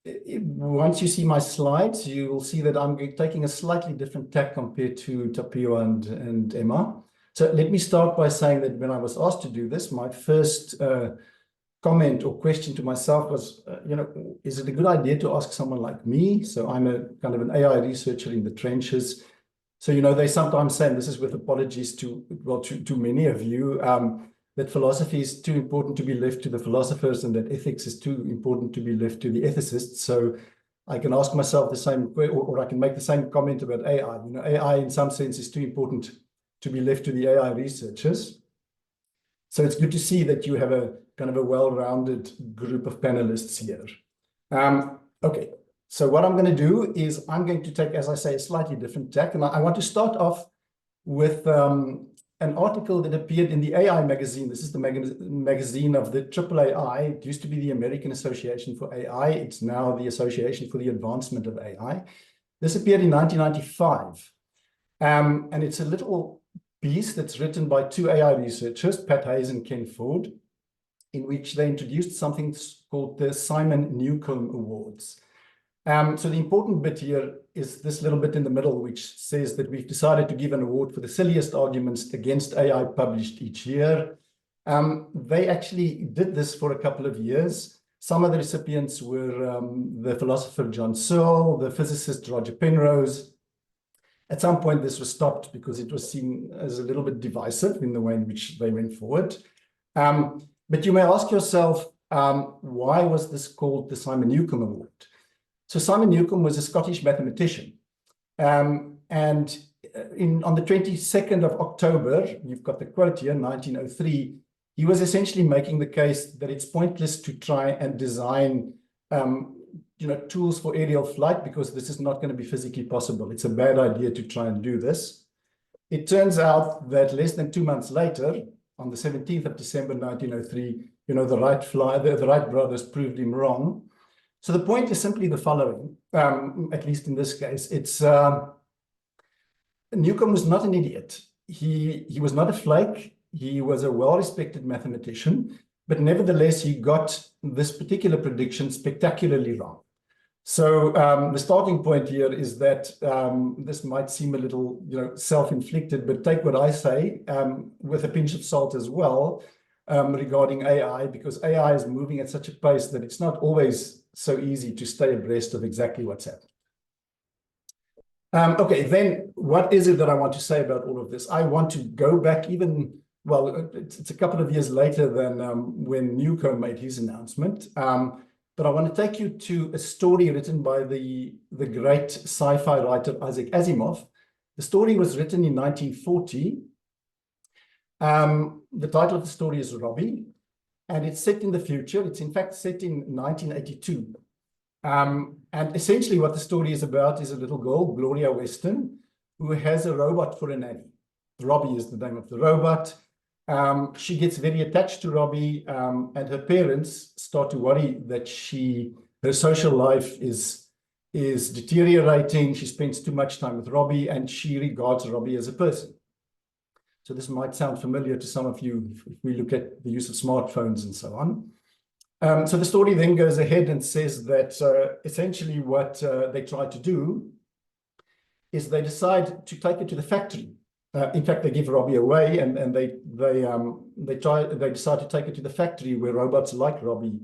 once you see my slides, you will see that I'm taking a slightly different tack compared to Tapiwa and Emma. So let me start by saying that when I was asked to do this, my first comment or question to myself was, is it a good idea to ask someone like me? So I'm a kind of an AI researcher in the trenches. So, they sometimes say, and this is with apologies to many of you, that philosophy is too important to be left to the philosophers and that ethics is too important to be left to the ethicists. So I can ask myself the same, or I can make the same comment about AI. AI in some sense is too important to be left to the AI researchers. So it's good to see that you have a kind of a well-rounded group of panelists here. Okay, so what I'm going to do is I'm going to take, as I say, a slightly different tack. And I want to start off with an article that appeared in the AI magazine. This is the magazine of the AAAI. It used to be the American Association for AI. It's now the Association for the Advancement of AI. This appeared in 1995. And it's a little piece that's written by two AI researchers, Pat Hayes and Ken Ford, in which they introduced something called the Simon Newcomb Awards. So the important bit here is this little bit in the middle, which says that we've decided to give an award for the silliest arguments against AI published each year. They actually did this for a couple of years. Some of the recipients were the philosopher John Searle, the physicist Roger Penrose. At some point, this was stopped because it was seen as a little bit divisive in the way in which they went forward. But you may ask yourself, why was this called the Simon Newcomb Award? So Simon Newcomb was a Scottish mathematician, And on the 22nd of October, you've got the quote here, 1903, he was essentially making the case that it's pointless to try and design tools for aerial flight because this is not going to be physically possible. It's a bad idea to try and do this. It turns out that less than 2 months later, on the 17th of December 1903, the Wright brothers proved him wrong. So the point is simply the following, at least in this case. It's Newcomb was not an idiot. He was not a flake. He was a well-respected mathematician, but nevertheless, he got this particular prediction spectacularly wrong. So the starting point here is that this might seem a little, self-inflicted, but take what I say with a pinch of salt as well regarding AI, because AI is moving at such a pace that it's not always so easy to stay abreast of exactly what's happening. Okay, then what is it that I want to say about all of this? I want to go back even, well, it's a couple of years later than when Newcomb made his announcement. But I want to take you to a story written by the great sci-fi writer ASSAf. The story was written in 1940. The title of the story is Robbie, and it's set in the future. It's in fact set in 1982. And essentially what the story is about is a little girl, Gloria Weston, who has a robot for a nanny. Robbie is the name of the robot. She gets very attached to Robbie, and her parents start to worry that her social life is deteriorating. She spends too much time with Robbie, and she regards Robbie as a person. So this might sound familiar to some of you if we look at the use of smartphones and so on. So the story then goes ahead and says that essentially what they try to do is they decide to take it to the factory. In fact, they give Robbie away, and they decide to take it to the factory where robots like Robbie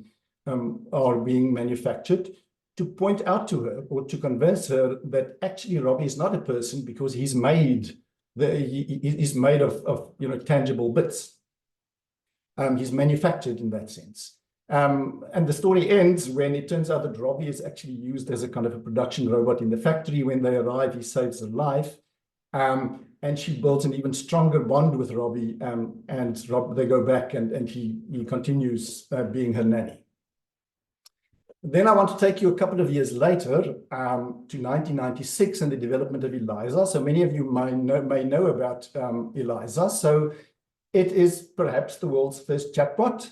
are being manufactured, to point out to her or to convince her that actually Robbie is not a person because he's made of tangible bits. He's manufactured in that sense. And the story ends when it turns out that Robbie is actually used as a kind of a production robot in the factory. When they arrive, he saves her life. And she builds an even stronger bond with Robbie, and they go back and he continues being her nanny. Then I want to take you a couple of years later to 1996 and the development of ELIZA. So many of you may know about ELIZA. So it is perhaps the world's first chatbot,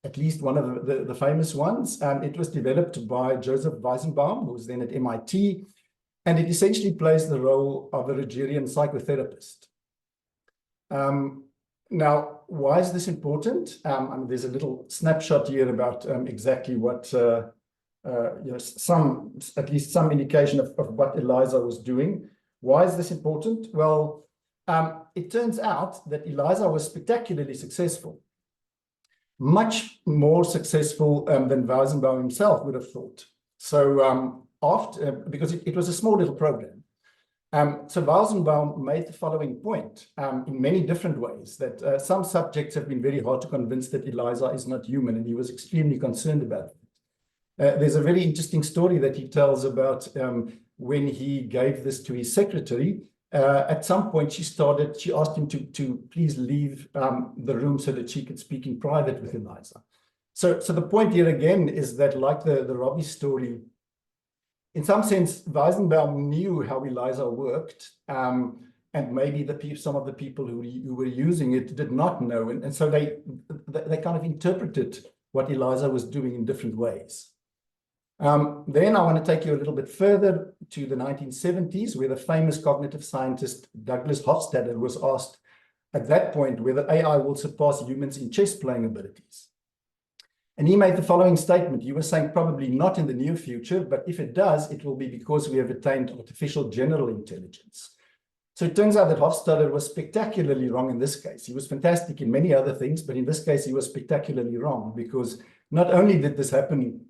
at least one of the famous ones. It was developed by Joseph Weizenbaum, who was then at MIT. And it essentially plays the role of a Rogerian psychotherapist. Now, why is this important? There's a little snapshot here about exactly what, at least some indication of what ELIZA was doing. Why is this important? Well, it turns out that ELIZA was spectacularly successful. Much more successful than Weizenbaum himself would have thought. So, because it was a small little program. So Weizenbaum made the following point in many different ways, that some subjects have been very hard to convince that ELIZA is not human, and he was extremely concerned about it. There's a very interesting story that he tells about when he gave this to his secretary. At some point, she asked him to please leave the room so that she could speak in private with ELIZA. So the point here again is that, like the Robbie story, in some sense, Weizenbaum knew how ELIZA worked, and maybe some of the people who were using it did not know, and so they kind of interpreted what ELIZA was doing in different ways. Then I want to take you a little bit further to the 1970s, where the famous cognitive scientist Douglas Hofstadter was asked at that point whether AI will surpass humans in chess playing abilities. And he made the following statement. He was saying probably not in the near future, but if it does, it will be because we have attained artificial general intelligence. So it turns out that Hofstadter was spectacularly wrong in this case. He was fantastic in many other things, but in this case, he was spectacularly wrong, because not only did this happen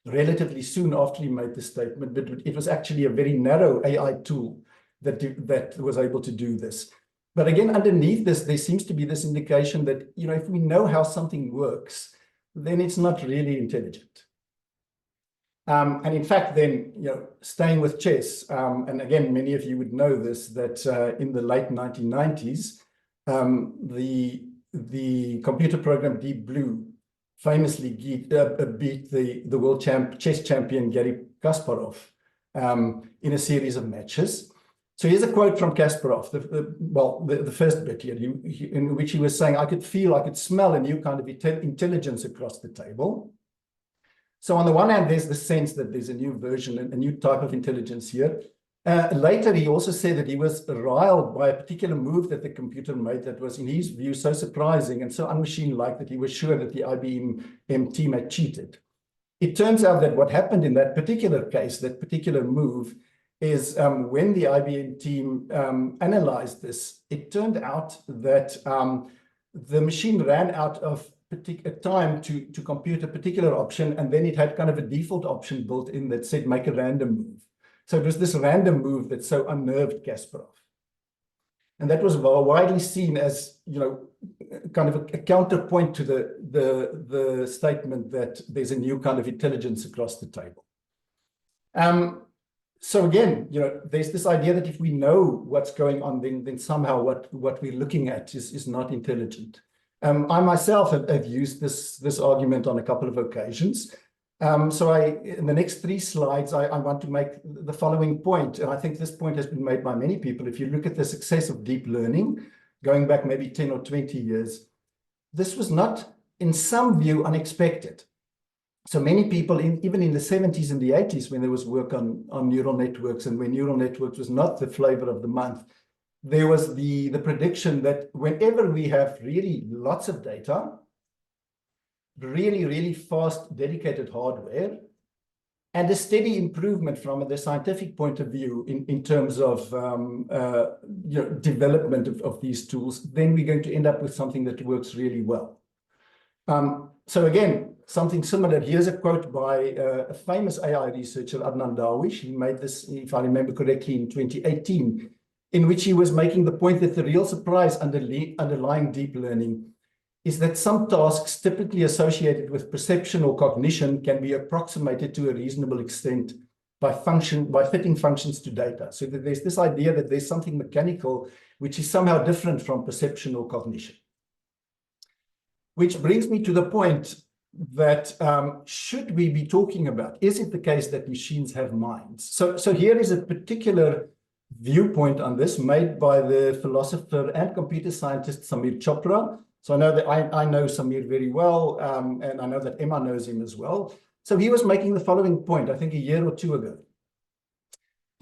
relatively soon after he made this statement, but it was actually a very narrow AI tool that was able to do this. But again, underneath this, there seems to be this indication that, if we know how something works, then it's not really intelligent. And in fact, then, staying with chess, and again, many of you would know this, that in the late 1990s, the computer program Deep Blue famously beat the world chess champion Garry Kasparov in a series of matches. So here's a quote from Kasparov, the first bit here, in which he was saying, I could smell a new kind of intelligence across the table. So on the one hand, there's the sense that there's a new version, a new type of intelligence here. Later, he also said that he was riled by a particular move that the computer made that was, in his view, so surprising and so un-machine-like that he was sure that the IBM team had cheated. It turns out that what happened in that particular case, that particular move, is when the IBM team analyzed this, it turned out that the machine ran out of time to compute a particular option, and then it had kind of a default option built in that said make a random move. So it was this random move that so unnerved Kasparov. And that was widely seen as, kind of a counterpoint to the statement that there's a new kind of intelligence across the table. So again, there's this idea that if we know what's going on, then somehow what we're looking at is not intelligent. I myself have used this argument on a couple of occasions. So in the next 3 slides, I want to make the following point, and I think this point has been made by many people. If you look at the success of deep learning, going back maybe 10 or 20 years, this was not, in some view, unexpected. So many people, even in the 70s and the 80s, when there was work on neural networks, and when neural networks was not the flavor of the month, there was the prediction that whenever we have really lots of data, really, really fast, dedicated hardware, and a steady improvement from the scientific point of view in terms of development of these tools, then we're going to end up with something that works really well. So again, something similar. Here's a quote by a famous AI researcher, Adnan Darwish. He made this, if I remember correctly, in 2018, in which he was making the point that the real surprise underlying deep learning is that some tasks typically associated with perception or cognition can be approximated to a reasonable extent by fitting functions to data. So that there's this idea that there's something mechanical which is somehow different from perception or cognition. Which brings me to the point that should we be talking about, is it the case that machines have minds? So here is a particular viewpoint on this made by the philosopher and computer scientist Samir Chopra. So I know that I know Samir very well, and I know that Emma knows him as well. So he was making the following point, I think a year or 2 ago,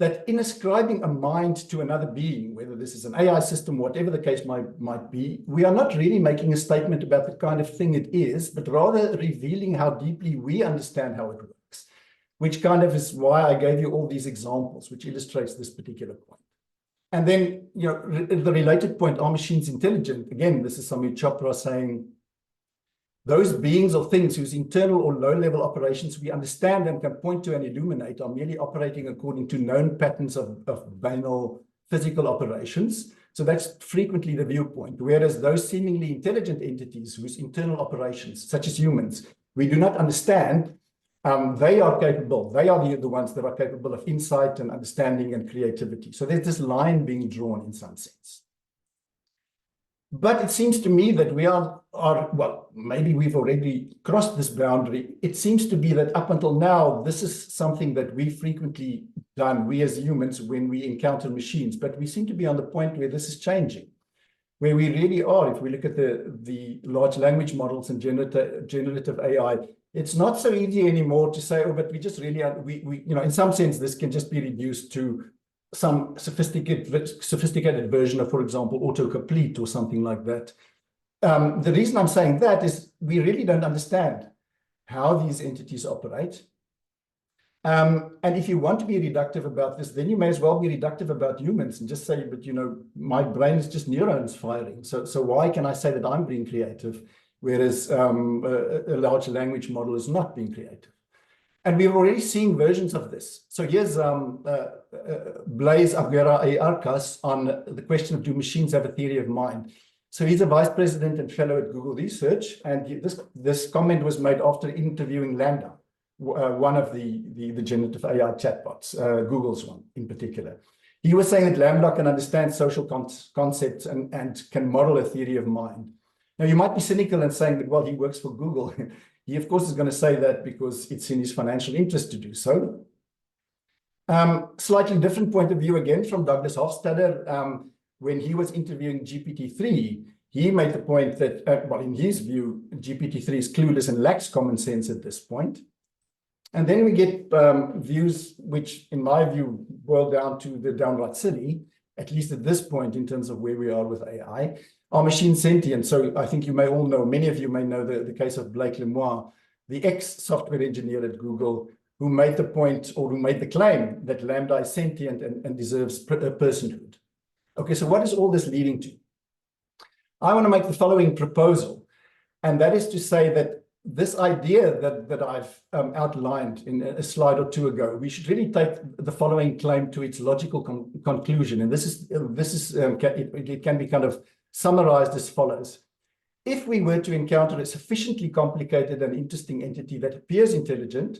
that in ascribing a mind to another being, whether this is an AI system, whatever the case might be, we are not really making a statement about the kind of thing it is, but rather revealing how deeply we understand how it works, which kind of is why I gave you all these examples, which illustrates this particular point. And then, the related point, are machines intelligent? Again, this is Samir Chopra saying, those beings or things whose internal or low-level operations we understand and can point to and illuminate are merely operating according to known patterns of banal physical operations. So that's frequently the viewpoint. Whereas those seemingly intelligent entities whose internal operations, such as humans, we do not understand, they are the ones that are capable of insight and understanding and creativity. So there's this line being drawn in some sense. But it seems to me that we are well, maybe we've already crossed this boundary. It seems to be that up until now, this is something that we frequently done, we as humans, when we encounter machines. But we seem to be on the point where this is changing, where we really are. If we look at the large language models and generative AI, it's not so easy anymore to say, oh, but we just really are, in some sense, this can just be reduced to some sophisticated version of, for example, autocomplete or something like that. The reason I'm saying that is we really don't understand how these entities operate. And if you want to be reductive about this, then you may as well be reductive about humans and just say, but my brain is just neurons firing. So why can I say that I'm being creative, whereas a large language model is not being creative? And we're already seeing versions of this. So here's Blaise Aguirre-Arcas on the question of, do machines have a theory of mind? So he's a vice president and fellow at Google Research. And this comment was made after interviewing LaMDA. one of the generative AI chatbots, Google's one in particular. He was saying that Lambda can understand social concepts and can model a theory of mind. Now, you might be cynical and saying that, well, he works for Google. He, of course, is going to say that because it's in his financial interest to do so. Slightly different point of view again from Douglas Hofstadter. When he was interviewing GPT-3, he made the point that, well, in his view, GPT-3 is clueless and lacks common sense at this point. And then we get views which, in my view, boil down to the downright silly, at least at this point in terms of where we are with AI. Are machines sentient? So I think you may all know, many of you may know the case of Blake Lemoine, the ex-software engineer at Google, who made the point or who made the claim that Lambda is sentient and deserves personhood. Okay, so what is all this leading to? I want to make the following proposal, and that is to say that this idea that I've outlined in a slide or two ago, we should really take the following claim to its logical conclusion. And it can be kind of summarized as follows. If we were to encounter a sufficiently complicated and interesting entity that appears intelligent,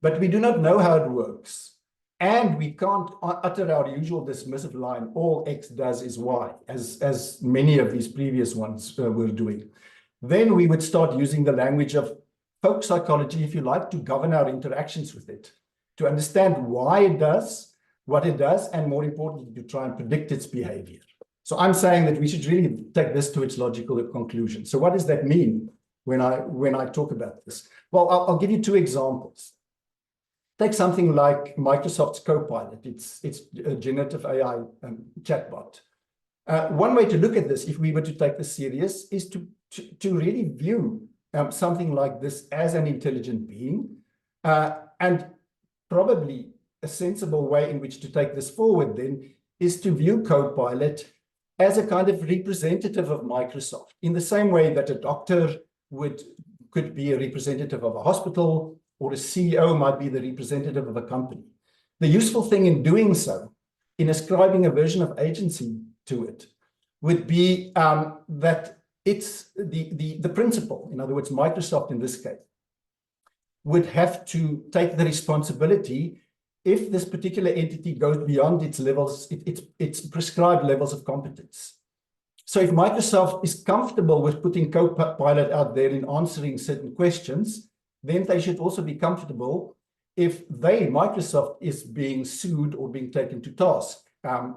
but we do not know how it works, and we can't utter our usual dismissive line, all X does is Y, as many of these previous ones were doing, then we would start using the language of folk psychology, if you like, to govern our interactions with it, to understand why it does what it does, and more importantly, to try and predict its behavior. So I'm saying that we should really take this to its logical conclusion. So what does that mean when I talk about this? Well, I'll give you two examples. Take something like Microsoft's Copilot. It's a generative AI chatbot. One way to look at this, if we were to take this serious, is to really view something like this as an intelligent being. And probably a sensible way in which to take this forward then is to view Copilot as a kind of representative of Microsoft, in the same way that a doctor could be a representative of a hospital, or a CEO might be the representative of a company. The useful thing in doing so, in ascribing a version of agency to it, would be that it's the principal, in other words, Microsoft in this case, would have to take the responsibility if this particular entity goes beyond its levels, its prescribed levels of competence. So if Microsoft is comfortable with putting Copilot out there in answering certain questions, then they should also be comfortable if Microsoft, is being sued or being taken to task,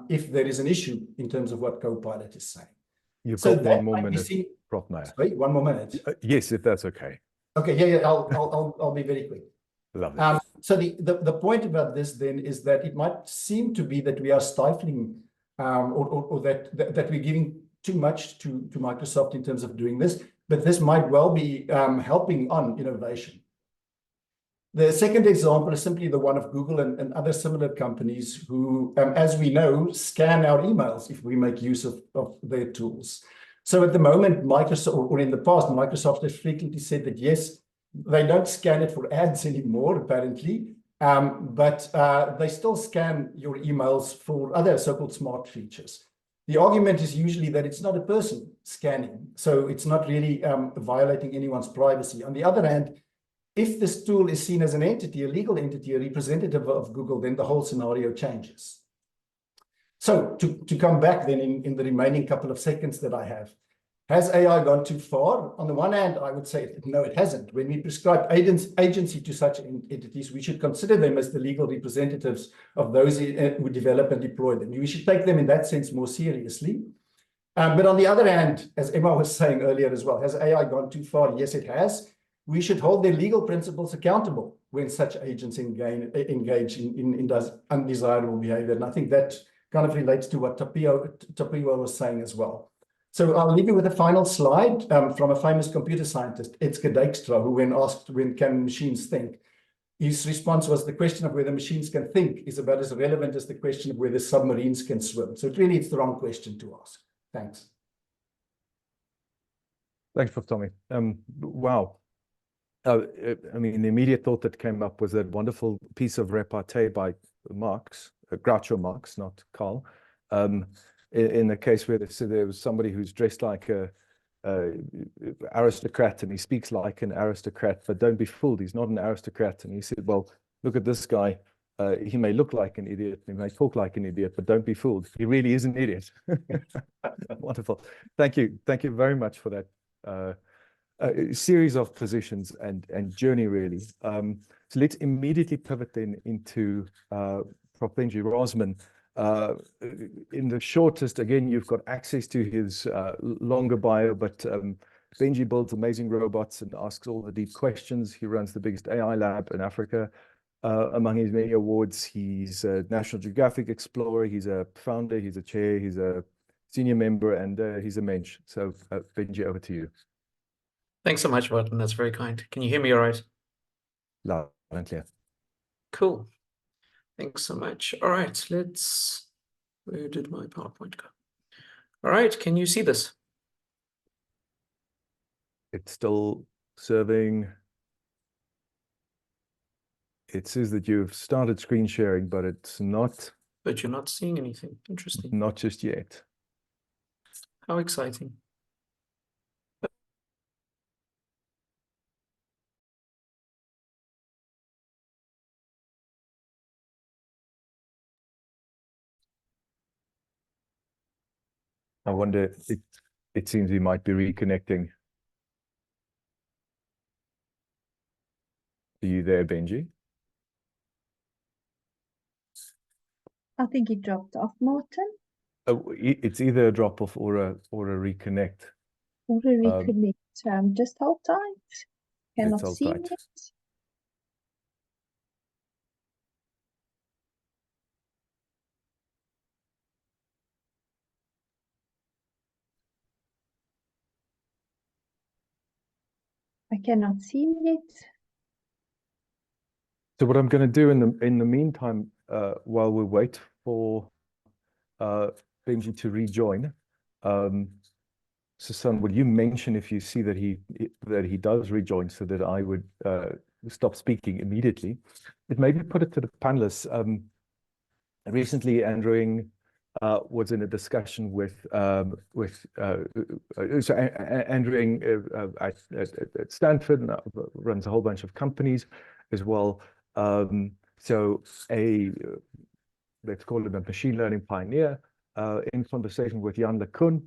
if there is an issue in terms of what Copilot is saying. You've got one more minute, Prof. Meyer. Sorry, one more minute. Yes, if that's okay. Okay, yeah, I'll be very quick. Love it. So the point about this then is that it might seem to be that we are stifling or that we're giving too much to Microsoft in terms of doing this, but this might well be helping on innovation. The second example is simply the one of Google and other similar companies who, as we know, scan our emails if we make use of their tools. So at the moment, Microsoft, or in the past, Microsoft has frequently said that, yes, they don't scan it for ads anymore, apparently, but they still scan your emails for other so-called smart features. The argument is usually that it's not a person scanning, so it's not really violating anyone's privacy. On the other hand, if this tool is seen as an entity, a legal entity, a representative of Google, then the whole scenario changes. So to come back then in the remaining couple of seconds that I have, has AI gone too far? On the one hand, I would say, no, it hasn't. When we prescribe agency to such entities, we should consider them as the legal representatives of those who develop and deploy them. We should take them in that sense more seriously. But on the other hand, as Emma was saying earlier as well, has AI gone too far? Yes, it has. We should hold their legal principles accountable when such agents engage in undesirable behavior. And I think that kind of relates to what Tapio was saying as well. So I'll leave you with a final slide from a famous computer scientist, Edsger Dijkstra, who when asked, when can machines think? His response was, the question of whether machines can think is about as relevant as the question of whether submarines can swim. So really, it's the wrong question to ask. Thanks. Thanks, Prof. Tommy. Wow. I mean, the immediate thought that came up was that wonderful piece of repartee by Marx, Groucho Marx, not Karl, in the case where there was somebody who's dressed like a aristocrat, and he speaks like an aristocrat, but don't be fooled, he's not an aristocrat. And he said, well, look at this guy. He may look like an idiot, he may talk like an idiot, but don't be fooled. He really is an idiot. Wonderful. Thank you. Thank you very much for that series of positions and journey, really. So let's immediately pivot then into Prof. Benji Rosman. In the shortest, again, you've got access to his longer bio, but Benji builds amazing robots and asks all the deep questions. He runs the biggest AI lab in Africa. Among his many awards, he's a National Geographic Explorer, he's a founder, he's a chair, he's a senior member, and he's a mensch. So Benji, over to you. Thanks so much, Martin. That's very kind. Can you hear me all right? Loud and clear. Cool. Thanks so much. All right, where did my PowerPoint go? All right, can you see this? It's still serving. It says that you've started screen sharing, but it's not. But you're not seeing anything. Interesting. Not just yet. How exciting. I wonder, it seems we might be reconnecting. Are you there, Benji? I think he dropped off, Martin. Oh, it's either a drop off or a reconnect. Or a reconnect. Just hold tight. Cannot hold see tight. it. I cannot see it. So what I'm going to do in the meantime, while we wait for Benji to rejoin, Susan, will you mention if you see that he does rejoin, so that I would stop speaking immediately? But maybe put it to the panelists. Recently, Andrew was in a discussion with Andrew at Stanford, and runs a whole bunch of companies as well. So let's call him a machine learning pioneer, in conversation with Jan LeCun,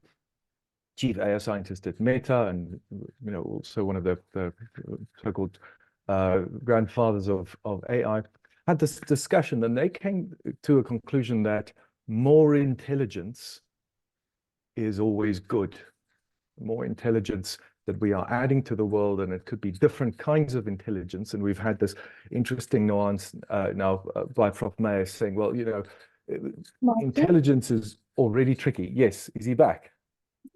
chief AI scientist at Meta, and also one of the so-called grandfathers of AI, had this discussion, and they came to a conclusion that more intelligence is always good. More intelligence that we are adding to the world, and it could be different kinds of intelligence. And we've had this interesting nuance now by Prof. Mayer saying, well, intelligence is already tricky. Yes, is he back?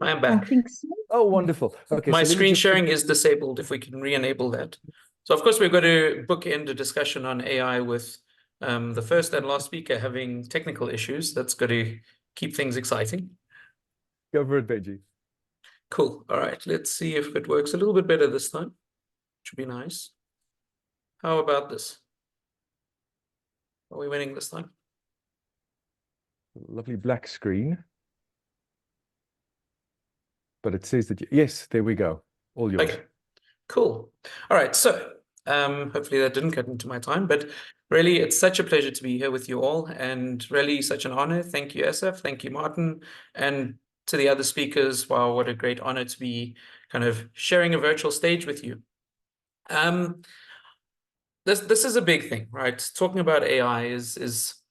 I am back. I think so. Oh, wonderful. Okay, My so screen sharing is disabled, if we can re-enable that. So of course, we've got to bookend a discussion on AI with the first and last speaker having technical issues. That's got to keep things exciting. Go for it, Benji. Cool. All right, let's see if it works a little bit better this time. Should be nice. How about this? Are we winning this time? Lovely black screen. But it says that, yes, there we go. All yours. Okay, cool. All right, so hopefully that didn't cut into my time, but really it's such a pleasure to be here with you all, and really such an honor. Thank you, ASSAf. Thank you, Martin. And to the other speakers, wow, what a great honor to be kind of sharing a virtual stage with you. This is a big thing, right? Talking about AI is it's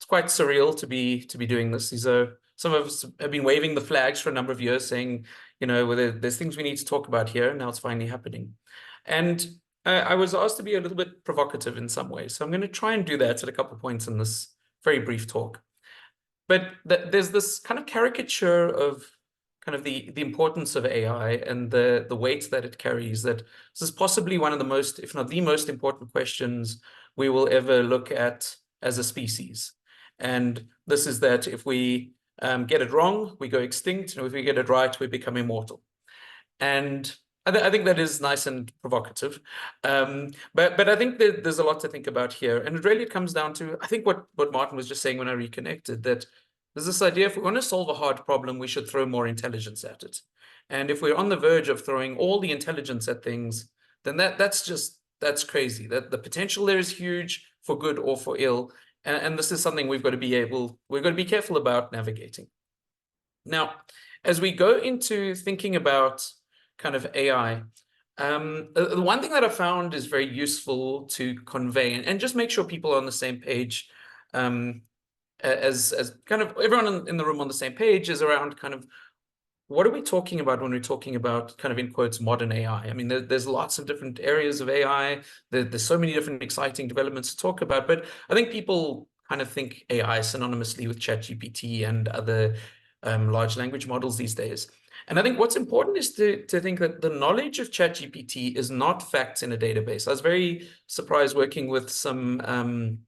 quite surreal to be doing this. Some of us have been waving the flags for a number of years, saying, whether there's things we need to talk about here. Now it's finally happening. And I was asked to be a little bit provocative in some ways. So I'm going to try and do that at a couple of points in this very brief talk. But there's this kind of caricature of kind of the importance of AI and the weight that it carries, that this is possibly one of the most, if not the most important questions we will ever look at as a species. And this is that if we get it wrong, we go extinct, and if we get it right, we become immortal. And I think that is nice and provocative, but I think that there's a lot to think about here, and it really comes down to, I think, what Martin was just saying when I reconnected, that There's this idea, if we want to solve a hard problem, we should throw more intelligence at it. And if we're on the verge of throwing all the intelligence at things, then that's crazy. That the potential there is huge for good or for ill. And this is something we've got to be careful about navigating. Now, as we go into thinking about kind of AI, the one thing that I found is very useful to convey and just make sure people are on the same page, as kind of everyone in the room on the same page, is around kind of what are we talking about when we're talking about kind of, in quotes, modern AI? I mean, there's lots of different areas of AI. There's so many different exciting developments to talk about, but I think people kind of think AI synonymously with ChatGPT and other large language models these days. And I think what's important is to think that the knowledge of ChatGPT is not facts in a database. I was very surprised working with some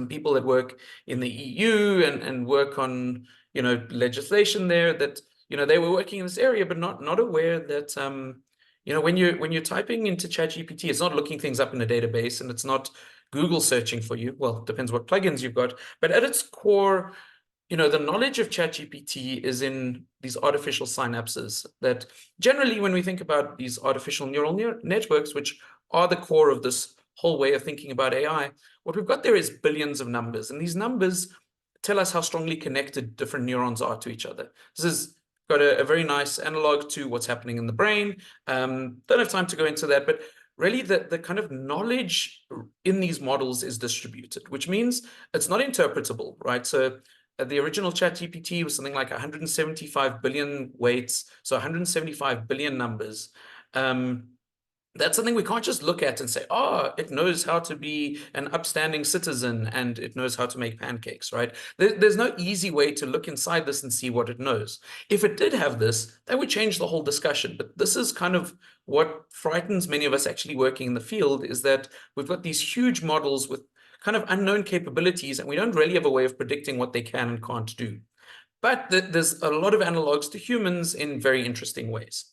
people that work in the EU and work on, you know, legislation there, that, you know, they were working in this area, but not aware that, you know, when you're typing into ChatGPT, it's not looking things up in a database, and it's not Google searching for you. Well, it depends what plugins you've got, but at its core, you know, the knowledge of ChatGPT is in these artificial synapses that generally, when we think about these artificial neural networks, which are the core of this whole way of thinking about AI, what we've got there is billions of numbers, and these numbers tell us how strongly connected different neurons are to each other. This has got a very nice analog to what's happening in the brain. Don't have time to go into that, but really the kind of knowledge in these models is distributed, which means it's not interpretable, right? So the original ChatGPT was something like 175 billion weights, so 175 billion numbers. That's something we can't just look at and say, oh, it knows how to be an upstanding citizen and it knows how to make pancakes, right? There's no easy way to look inside this and see what it knows. If it did have this, that would change the whole discussion. But this is kind of what frightens many of us actually working in the field, is that we've got these huge models with kind of unknown capabilities, and we don't really have a way of predicting what they can and can't do. But there's a lot of analogs to humans in very interesting ways.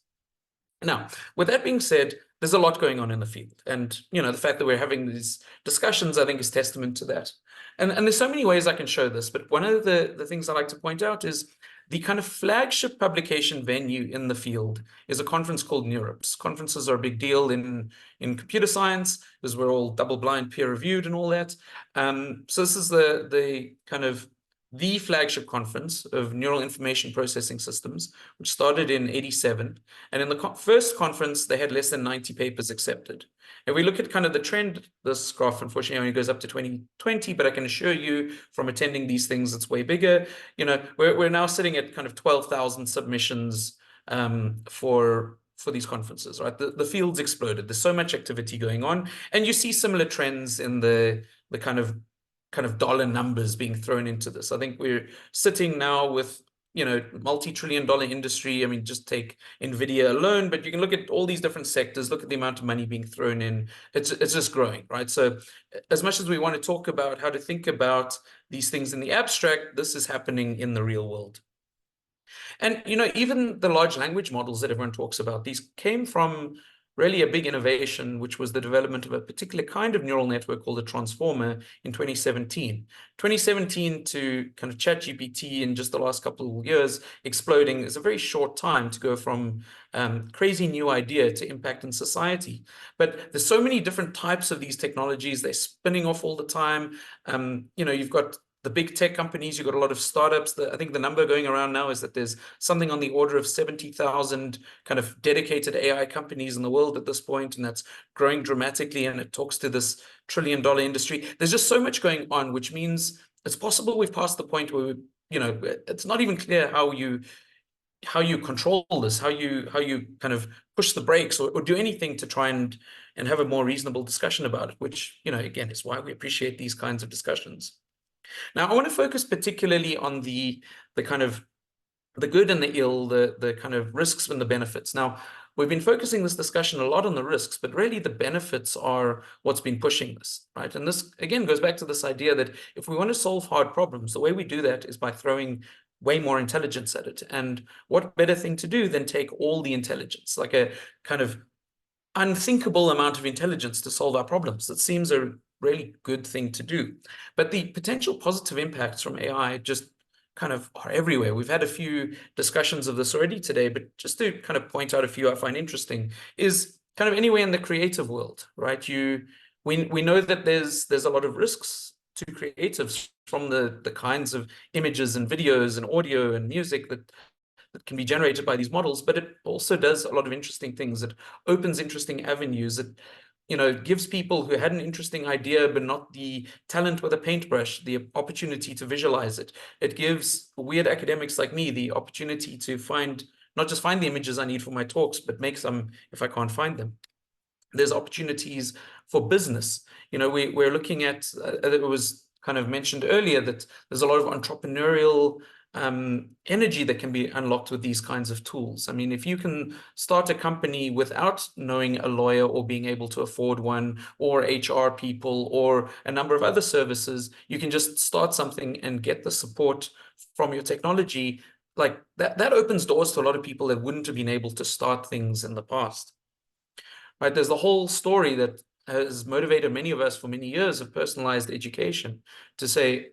Now, with that being said, there's a lot going on in the field. And, you know, the fact that we're having these discussions, I think, is testament to that. And there's so many ways I can show this, but one of the things I like to point out is the kind of flagship publication venue in the field is a conference called NeurIPS. Conferences are a big deal in computer science, because we're all double-blind, peer-reviewed and all that. So this is the kind of the flagship conference of neural information processing systems, which started in '87. And in the first conference, they had less than 90 papers accepted. If we look at kind of the trend, this graph unfortunately only goes up to 2020, but I can assure you from attending these things, it's way bigger. You know, we're now sitting at kind of 12,000 submissions for these conferences, right? The field's exploded. There's so much activity going on, and you see similar trends in the kind of dollar numbers being thrown into this. I think we're sitting now with, you know, multi-trillion-dollar industry. I mean, just take NVIDIA alone, but you can look at all these different sectors, look at the amount of money being thrown in. It's just growing, right? So as much as we want to talk about how to think about these things in the abstract, this is happening in the real world. And, you know, even the large language models that everyone talks about, these came from really a big innovation, which was the development of a particular kind of neural network called a transformer in 2017. 2017 to kind of ChatGPT in just the last couple of years exploding is a very short time to go from crazy new idea to impact in society. But there's so many different types of these technologies. They're spinning off all the time. You know, you've got the big tech companies, you've got a lot of startups. I think the number going around now is that there's something on the order of 70,000 kind of dedicated AI companies in the world at this point, and that's growing dramatically, and it talks to this trillion-dollar industry. There's just so much going on, which means it's possible we've passed the point where, you know, it's not even clear how you control this, how you kind of push the brakes or do anything to try and have a more reasonable discussion about it, which, you know, again, is why we appreciate these kinds of discussions. Now, I want to focus particularly on the kind of the good and the ill, the kind of risks and the benefits. Now, we've been focusing this discussion a lot on the risks, but really the benefits are what's been pushing this, right? And this, again, goes back to this idea that if we want to solve hard problems, the way we do that is by throwing way more intelligence at it. And what better thing to do than take all the intelligence, like a kind of unthinkable amount of intelligence to solve our problems. That seems a really good thing to do. But the potential positive impacts from AI just kind of are everywhere. We've had a few discussions of this already today, but just to kind of point out a few I find interesting is kind of anywhere in the creative world, right? We know that there's a lot of risks to creatives from the kinds of images and videos and audio and music that can be generated by these models, but it also does a lot of interesting things. It opens interesting avenues. It, gives people who had an interesting idea but not the talent with a paintbrush the opportunity to visualize it. It gives weird academics like me the opportunity to not just find the images I need for my talks, but make some if I can't find them. There's opportunities for business. We're looking at, it was kind of mentioned earlier that there's a lot of entrepreneurial energy that can be unlocked with these kinds of tools. I mean, if you can start a company without knowing a lawyer or being able to afford one, or HR people, or a number of other services, you can just start something and get the support from your technology. Like that opens doors to a lot of people that wouldn't have been able to start things in the past. Right? There's the whole story that has motivated many of us for many years of personalized education to say,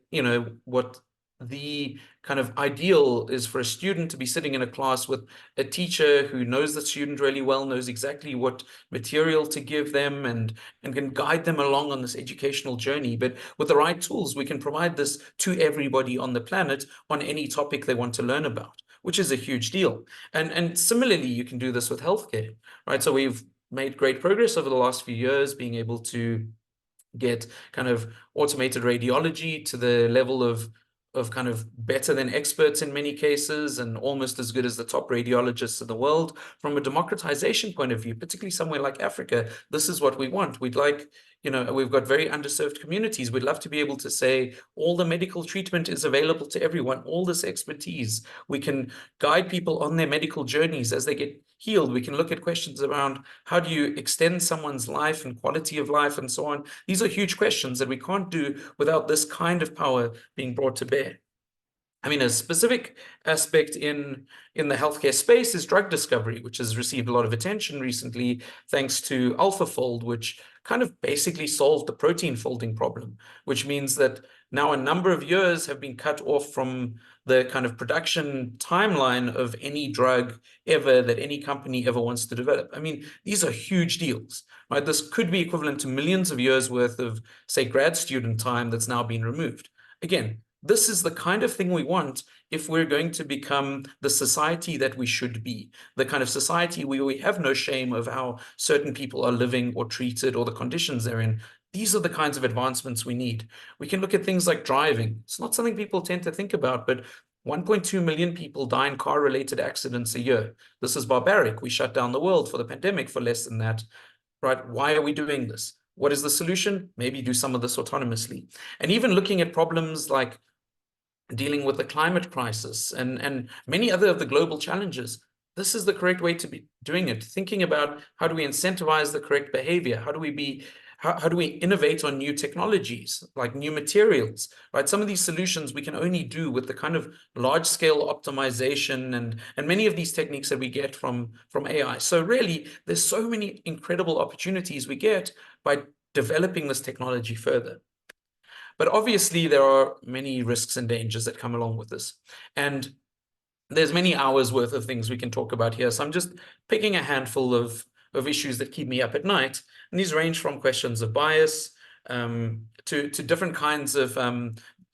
what the kind of ideal is for a student to be sitting in a class with a teacher who knows the student really well, knows exactly what material to give them, and can guide them along on this educational journey. But with the right tools, we can provide this to everybody on the planet on any topic they want to learn about, which is a huge deal. And similarly, you can do this with healthcare, right? So we've made great progress over the last few years, being able to get kind of automated radiology to the level of kind of better than experts in many cases, and almost as good as the top radiologists in the world. From a democratization point of view, particularly somewhere like Africa, this is what we want. We'd like, we've got very underserved communities. We'd love to be able to say all the medical treatment is available to everyone, all this expertise. We can guide people on their medical journeys as they get healed. We can look at questions around how do you extend someone's life and quality of life and so on. These are huge questions that we can't do without this kind of power being brought to bear. I mean, a specific aspect in the healthcare space is drug discovery, which has received a lot of attention recently, thanks to AlphaFold, which kind of basically solved the protein folding problem, which means that now a number of years have been cut off from the kind of production timeline of any drug ever that any company ever wants to develop. I mean, these are huge deals, right? This could be equivalent to millions of years worth of, say, grad student time that's now been removed. Again, this is the kind of thing we want if we're going to become the society that we should be, the kind of society where we have no shame of how certain people are living or treated or the conditions they're in. These are the kinds of advancements we need. We can look at things like driving. It's not something people tend to think about, but 1.2 million people die in car-related accidents a year. This is barbaric. We shut down the world for the pandemic for less than that, right? Why are we doing this? What is the solution? Maybe do some of this autonomously. And even looking at problems like dealing with the climate crisis and many other of the global challenges, this is the correct way to be doing it. Thinking about how do we incentivize the correct behavior? How do we innovate on new technologies, like new materials, right? Some of these solutions we can only do with the kind of large-scale optimization and many of these techniques that we get from AI. So really, there's so many incredible opportunities we get by developing this technology further. But obviously, there are many risks and dangers that come along with this. And there's many hours worth of things we can talk about here. So I'm just picking a handful of issues that keep me up at night. And these range from questions of bias to different kinds of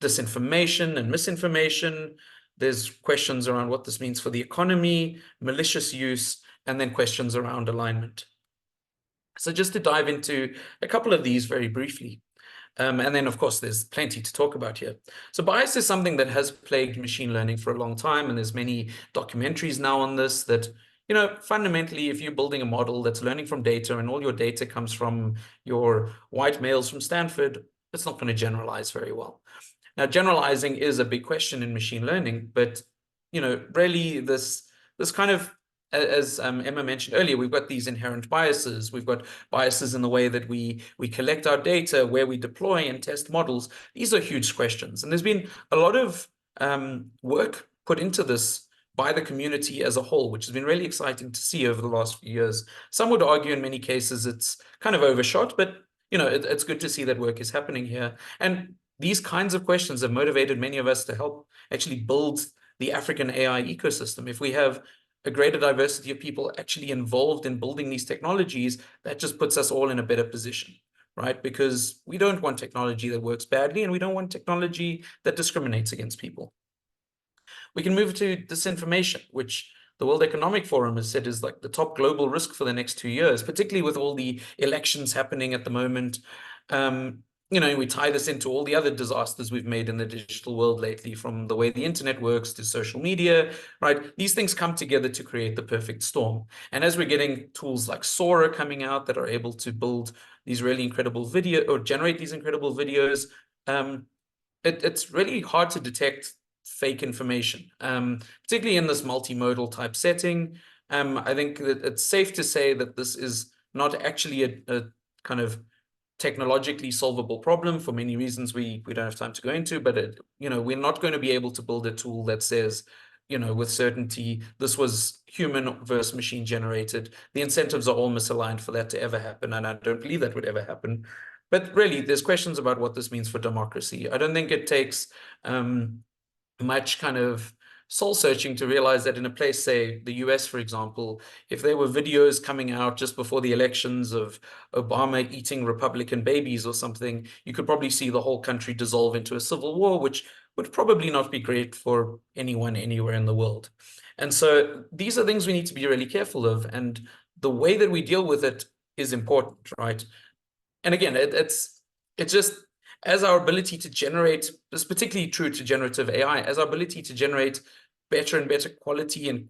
disinformation and misinformation. There's questions around what this means for the economy, malicious use, and then questions around alignment. So just to dive into a couple of these very briefly. And then, of course, there's plenty to talk about here. So bias is something that has plagued machine learning for a long time, and there's many documentaries now on this that, fundamentally, if you're building a model that's learning from data and all your data comes from your white males from Stanford, it's not going to generalize very well. Now, generalizing is a big question in machine learning, but, really this kind of, as Emma mentioned earlier, we've got these inherent biases. We've got biases in the way that we collect our data, where we deploy and test models. These are huge questions. And there's been a lot of work put into this by the community as a whole, which has been really exciting to see over the last few years. Some would argue in many cases it's kind of overshot, but it's good to see that work is happening here. And these kinds of questions have motivated many of us to help actually build the African AI ecosystem, if we have a greater diversity of people actually involved in building these technologies, that just puts us all in a better position, right? Because we don't want technology that works badly, and we don't want technology that discriminates against people. We can move to disinformation, which the World Economic Forum has said is like the top global risk for the next 2 years, particularly with all the elections happening at the moment. You know, we tie this into all the other disasters we've made in the digital world lately, from the way the internet works to social media, right? These things come together to create the perfect storm. And as we're getting tools like Sora coming out that are able to build these really incredible video or generate these incredible videos, it's really hard to detect fake information, particularly in this multimodal type setting. I think that it's safe to say that this is not actually a kind of technologically solvable problem for many reasons we don't have time to go into, but you know, we're not going to be able to build a tool that says, you know, with certainty, this was human versus machine generated. The incentives are all misaligned for that to ever happen, and I don't believe that would ever happen. But really, there's questions about what this means for democracy. I don't think it takes much kind of soul searching to realize that in a place, say the US, for example, if there were videos coming out just before the elections of Obama eating Republican babies or something, you could probably see the whole country dissolve into a civil war, which would probably not be great for anyone anywhere in the world. And so these are things we need to be really careful of, and the way that we deal with it is important, right? And again, it's just, as our ability to generate, this is particularly true to generative AI, as our ability to generate better and better quality and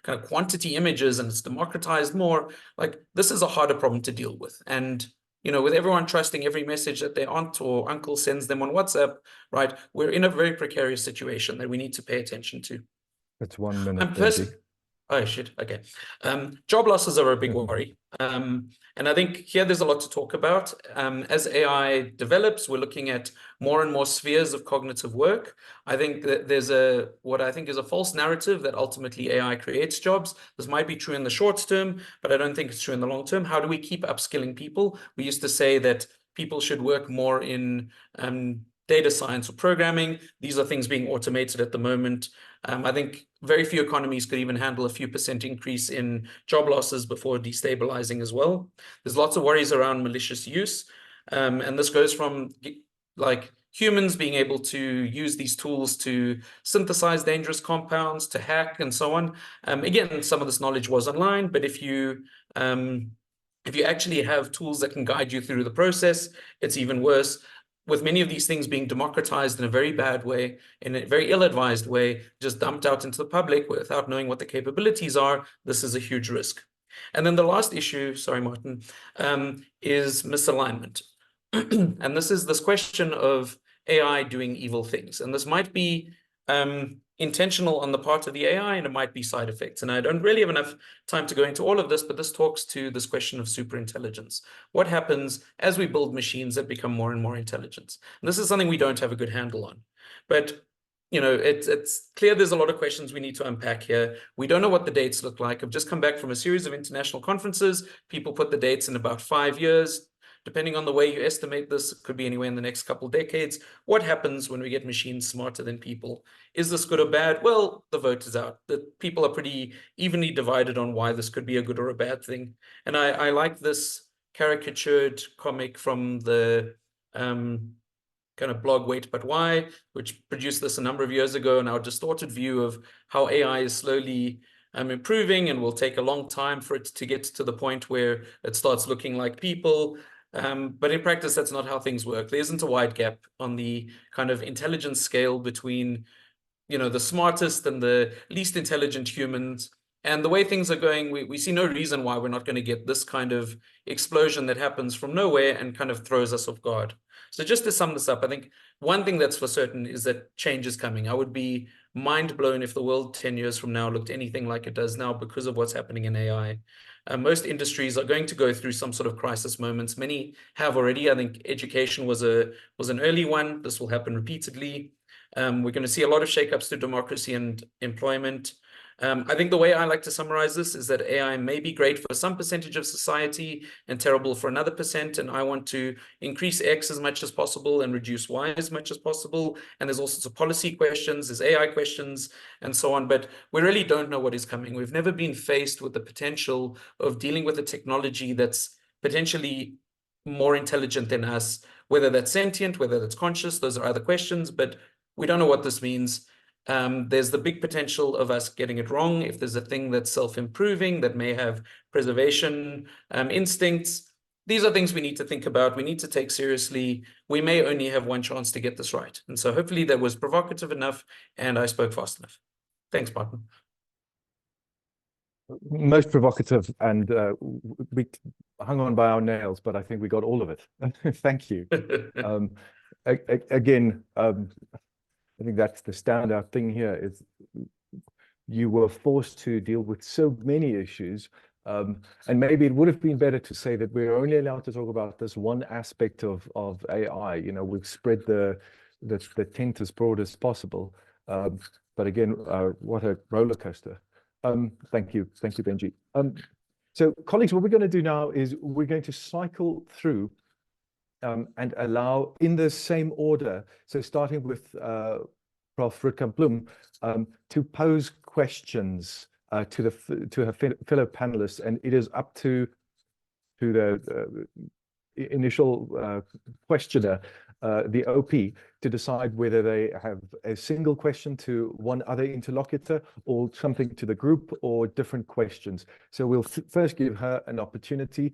kind of quantity images, and it's democratized more, like this is a harder problem to deal with. And, you know, with everyone trusting every message that their aunt or uncle sends them on WhatsApp, right, we're in a very precarious situation that we need to pay attention to. It's 1 minute, Benji. Oh, shit. Okay. Job losses are a big worry. And I think here there's a lot to talk about. As AI develops, we're looking at more and more spheres of cognitive work. I think that there's what I think is a false narrative that ultimately AI creates jobs. This might be true in the short term, but I don't think it's true in the long term. How do we keep upskilling people? We used to say that people should work more in data science or programming. These are things being automated at the moment. I think very few economies could even handle a few % increase in job losses before destabilizing as well. There's lots of worries around malicious use. And this goes from like humans being able to use these tools to synthesize dangerous compounds, to hack, and so on. Again, some of this knowledge was online, but if you actually have tools that can guide you through the process, it's even worse. With many of these things being democratized in a very bad way, in a very ill-advised way, just dumped out into the public without knowing what the capabilities are, this is a huge risk. And then the last issue, sorry, Martin, is misalignment. And this is this question of AI doing evil things. And this might be intentional on the part of the AI, and it might be side effects. And I don't really have enough time to go into all of this, but this talks to this question of superintelligence. What happens as we build machines that become more and more intelligent? And this is something we don't have a good handle on. But you know, it's clear there's a lot of questions we need to unpack here. We don't know what the dates look like. I've just come back from a series of international conferences. People put the dates in about 5 years. Depending on the way you estimate this, it could be anywhere in the next couple of decades. What happens when we get machines smarter than people? Is this good or bad? Well, the vote is out. The people are pretty evenly divided on why this could be a good or a bad thing. And I like this caricatured comic from the kind of blog Wait But Why, which produced this a number of years ago, and our distorted view of how AI is slowly improving and will take a long time for it to get to the point where it starts looking like people. But in practice, that's not how things work. There isn't a wide gap on the kind of intelligence scale between, you know, the smartest and the least intelligent humans. And the way things are going, we see no reason why we're not going to get this kind of explosion that happens from nowhere and kind of throws us off guard. So just to sum this up, I think one thing that's for certain is that change is coming. I would be mind blown if the world 10 years from now looked anything like it does now because of what's happening in AI. Most industries are going to go through some sort of crisis moments. Many have already. I think education was an early one. This will happen repeatedly. We're going to see a lot of shakeups to democracy and employment. I think the way I like to summarize this is that AI may be great for some percentage of society and terrible for another percent. And I want to increase X as much as possible and reduce Y as much as possible. And there's all sorts of policy questions, there's AI questions, and so on. But we really don't know what is coming. We've never been faced with the potential of dealing with a technology that's potentially more intelligent than us, whether that's sentient, whether that's conscious. Those are other questions, but we don't know what this means. There's the big potential of us getting it wrong. If there's a thing that's self-improving, that may have preservation instincts, these are things we need to think about. We need to take seriously. We may only have one chance to get this right. And so hopefully that was provocative enough and I spoke fast enough. Thanks, Martin. Most provocative, and we hung on by our nails, but I think we got all of it. Thank you. Again, I think that's the standout thing here is you were forced to deal with so many issues. And maybe it would have been better to say that we're only allowed to talk about this one aspect of AI. You know, we've spread the tent as broad as possible. But again, what a roller coaster. Thank you, Benji. So colleagues, what we're going to do now is we're going to cycle through and allow in the same order. So starting with Prof. Rutkamp-Bloem to pose questions to her fellow panelists, and it is up to the initial questioner, the OP, to decide whether they have a single question to one other interlocutor or something to the group or different questions. So we'll first give her an opportunity,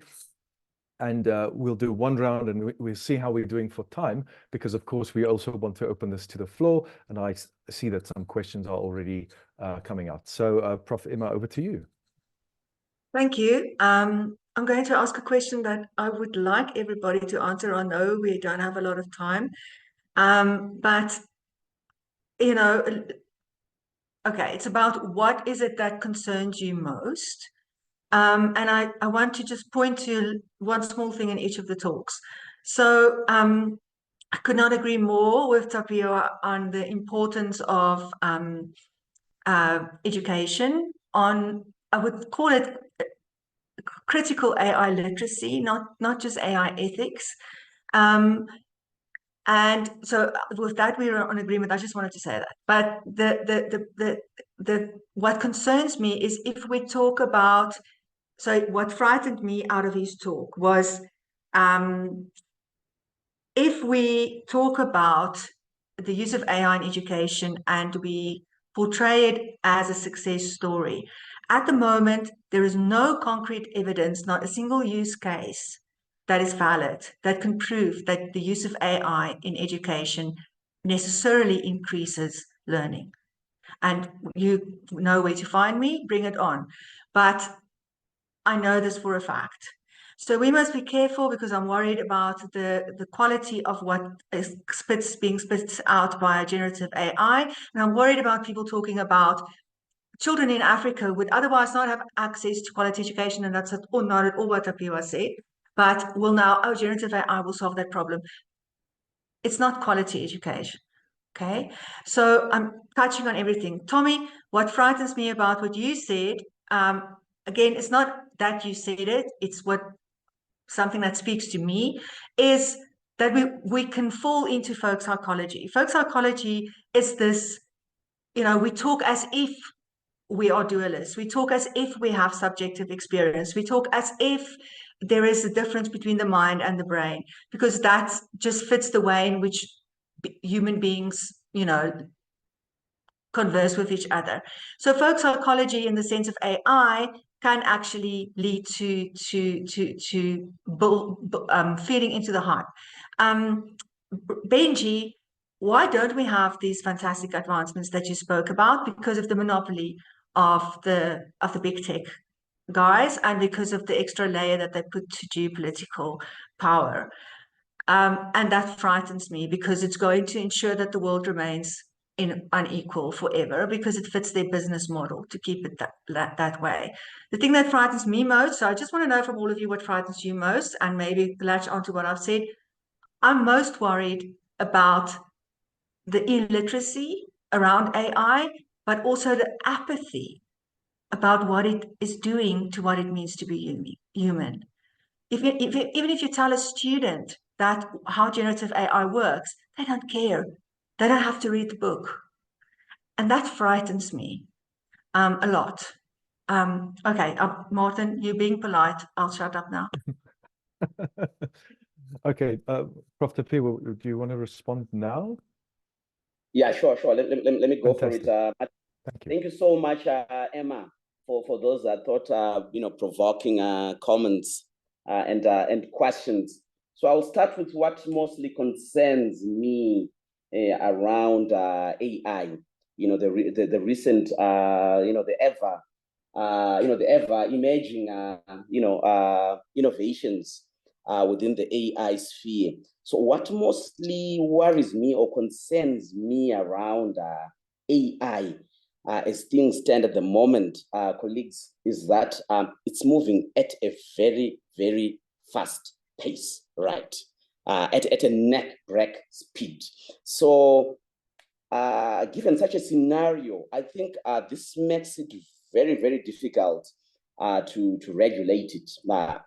and we'll do one round and we'll see how we're doing for time, because of course we also want to open this to the floor, and I see that some questions are already coming out. So Prof. Emma, over to you. Thank you. I'm going to ask a question that I would like everybody to answer. I know we don't have a lot of time, but, you know, okay, it's about what is it that concerns you most? And I want to just point to one small thing in each of the talks. So I could not agree more with Tapio on the importance of education on, I would call it critical AI literacy, not just AI ethics. And so with that, we were on agreement. I just wanted to say that. But what concerns me is if we talk about, so what frightened me out of his talk was if we talk about the use of AI in education and we portray it as a success story, at the moment, there is no concrete evidence, not a single use case that is valid, that can prove that the use of AI in education necessarily increases learning. And you know where to find me, bring it on. But I know this for a fact. So we must be careful, because I'm worried about the quality of what is being spit out by generative AI. And I'm worried about people talking about children in Africa would otherwise not have access to quality education, and that's not at all what Tapiwa said, but will now, oh, generative AI will solve that problem. It's not quality education, okay? So I'm touching on everything. Tommy, what frightens me about what you said, again, it's not that you said it, it's something that speaks to me, is that we can fall into folk psychology. Folk psychology is this, you know, we talk as if we are dualists. We talk as if we have subjective experience. We talk as if there is a difference between the mind and the brain, because that just fits the way in which human beings, you know, converse with each other. So folk psychology in the sense of AI can actually lead to feeding into the hype. Benji, why don't we have these fantastic advancements that you spoke about? Because of the monopoly of the big tech guys, and because of the extra layer that they put to geopolitical power. And that frightens me, because it's going to ensure that the world remains unequal forever, because it fits their business model to keep it that way. The thing that frightens me most, so I just want to know from all of you what frightens you most, and maybe latch onto what I've said. I'm most worried about the illiteracy around AI, but also the apathy about what it is doing to what it means to be human. Even if you tell a student that how generative AI works, they don't care. They don't have to read the book. And that frightens me a lot. Okay, Martin, you're being polite. I'll shut up now. Okay, Prof. Tapiwa, do you want to respond now? Yeah, sure. Let me go Fantastic. for it. Thank you. Thank you so much, Emma, for those provoking comments and questions. So I'll start with what mostly concerns me around AI. The recent the ever emerging innovations within the AI sphere. So what mostly worries me or concerns me around AI as things stand at the moment, colleagues, is that it's moving at a very, very fast pace, right? At a neck-break speed. So given such a scenario, I think this makes it very, very difficult to regulate it.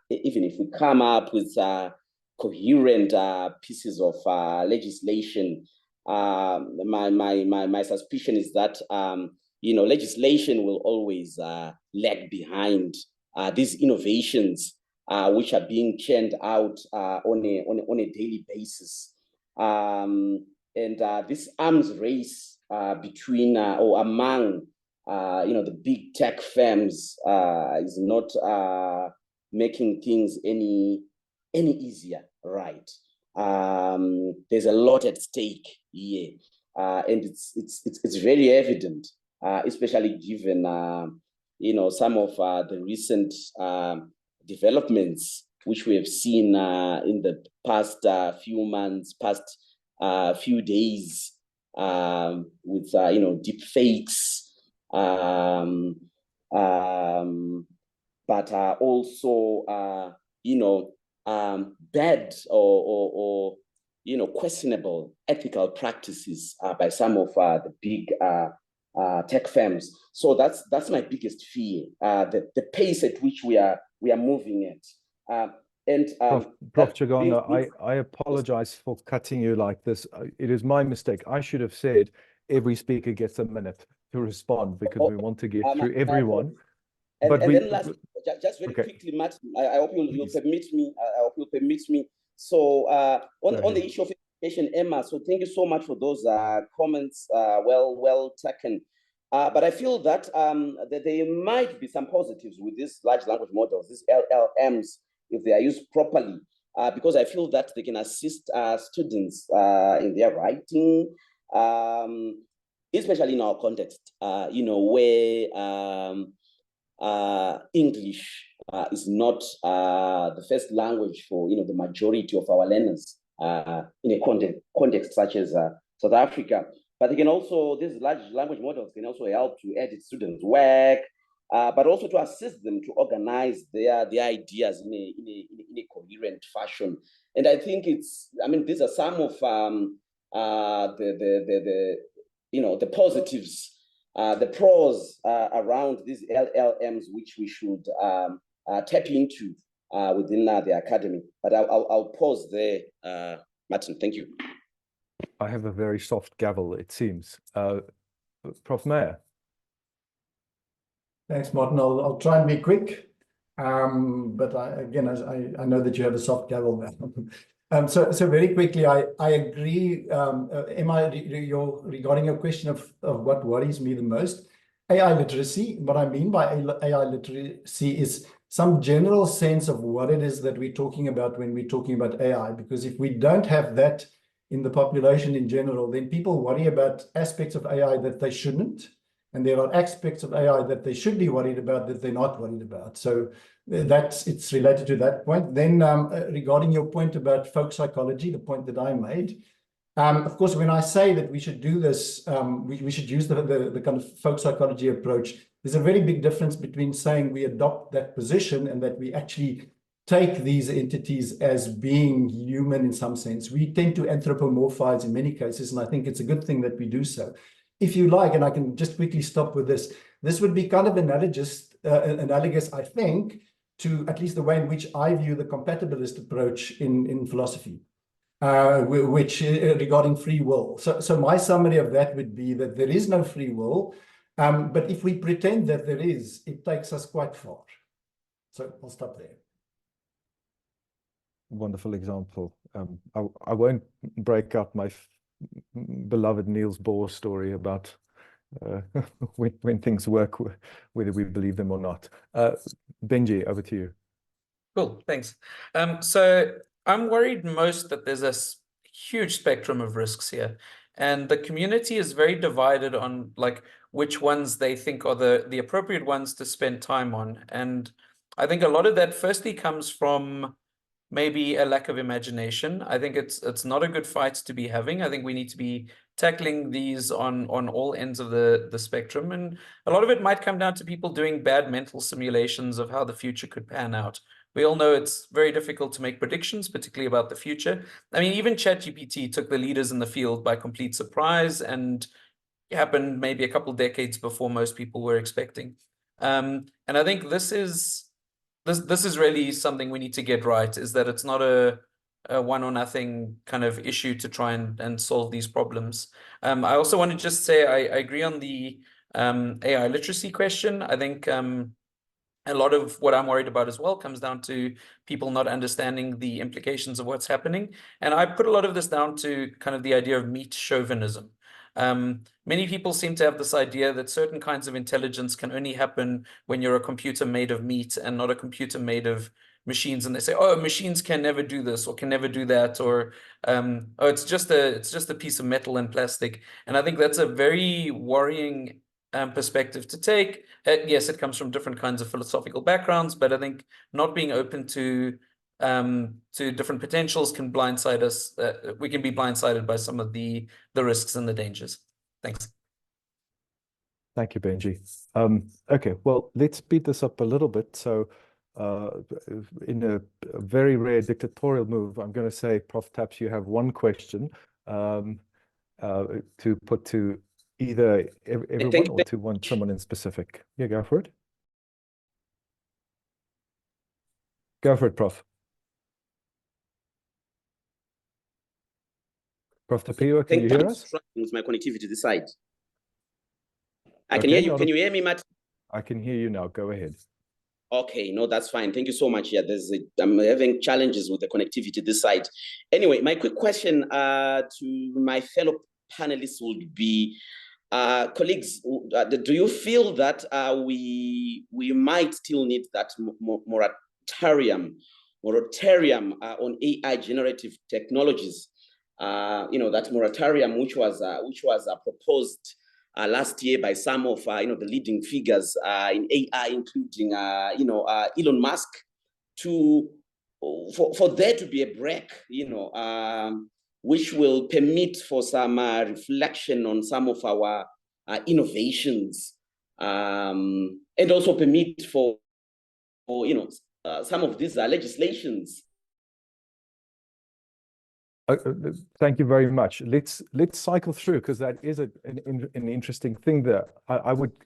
Even if we come up with coherent pieces of legislation, my suspicion is that legislation will always lag behind these innovations which are being churned out on a daily basis. And this arms race between or among the big tech firms is not making things any easier, right? There's a lot at stake here, and it's very evident, especially given some of the recent developments which we have seen in the past few months, past few days, with deep fakes, but also bad or questionable ethical practices by some of the big tech firms. So that's my biggest fear, the pace at which we are moving at. Prof. Chagana, I apologize for cutting you like this. It is my mistake. I should have said every speaker gets a minute to respond because we want to get through everyone. And then last, just very quickly, Martin, I hope you'll permit me. I hope you'll permit me. So on the issue of education, Emma, so thank you so much for those comments. Well taken. But I feel that there might be some positives with these large language models, these LLMs, if they are used properly, because I feel that they can assist students in their writing, especially in our context, where English is not the first language for the majority of our learners in a context such as South Africa. But they can also, these large language models can also help to edit students' work, but also to assist them to organize their ideas in a coherent fashion. And I think these are some of the positives, the pros around these LLMs, which we should tap into within the academy. But I'll pause there, Martin. Thank you. I have a very soft gavel, it seems. Prof. Meyer. Thanks, Martin. I'll try and be quick. But I know that you have a soft gavel now. So very quickly, I agree, Emma, regarding your question of what worries me the most. AI literacy, what I mean by AI literacy is some general sense of what it is that we're talking about when we're talking about AI. Because if we don't have that in the population in general, then people worry about aspects of AI that they shouldn't. And there are aspects of AI that they should be worried about that they're not worried about. So it's related to that point. Then regarding your point about folk psychology, the point that I made, of course, when I say that we should do this, we should use the kind of folk psychology approach. There's a very big difference between saying we adopt that position and that we actually take these entities as being human in some sense. We tend to anthropomorphize in many cases, and I think it's a good thing that we do so. If you like, and I can just quickly stop with this, This would be kind of analogous, I think, to at least the way in which I view the compatibilist approach in philosophy, which regarding free will. So my summary of that would be that there is no free will, but if we pretend that there is, it takes us quite far. So I'll stop there. Wonderful example. I won't break up my beloved Niels Bohr story about when things work, whether we believe them or not. Benji, over to you. Cool, thanks. So I'm worried most that there's a huge spectrum of risks here, and the community is very divided on like which ones they think are the appropriate ones to spend time on. And I think a lot of that firstly comes from maybe a lack of imagination. I think it's not a good fight to be having. I think we need to be tackling these on all ends of the spectrum. And a lot of it might come down to people doing bad mental simulations of how the future could pan out. We all know it's very difficult to make predictions, particularly about the future. I mean, even ChatGPT took the leaders in the field by complete surprise, and it happened maybe a couple decades before most people were expecting. And I think this is really something we need to get right, is that it's not a one or nothing kind of issue to try and solve these problems. I also want to just say I agree on the AI literacy question. I think a lot of what I'm worried about as well comes down to people not understanding the implications of what's happening. And I put a lot of this down to kind of the idea of meat chauvinism. Many people seem to have this idea that certain kinds of intelligence can only happen when you're a computer made of meat and not a computer made of machines. And they say, oh, machines can never do this or can never do that, or oh, it's just a piece of metal and plastic. And I think that's a very worrying perspective to take. Yes, it comes from different kinds of philosophical backgrounds, but I think not being open to different potentials can blindside us. We can be blindsided by some of the risks and the dangers. Thanks. Thank you, Benji. Okay, well, let's speed this up a little bit. So in a very rare dictatorial move, I'm going to say, Prof. Taps, you have one question to put to either everyone or to someone in specific. Yeah, go for it. Go for it, Prof. Prof. Tapio, can you hear us? With my connectivity this side. I Okay, can hear you. Can you hear me, Matt? I can hear you now. Go ahead. Okay, no, that's fine. Thank you so much. Yeah, I'm having challenges with the connectivity this side. Anyway, my quick question to my fellow panelists would be, colleagues, do you feel that we might still need that moratorium on AI generative technologies? That moratorium which was proposed last year by some of the leading figures in AI, including Elon Musk, for there to be a break, which will permit for some reflection on some of our innovations, and also permit for some of these legislations. Thank you very much. Let's cycle through, because that is an interesting thing there.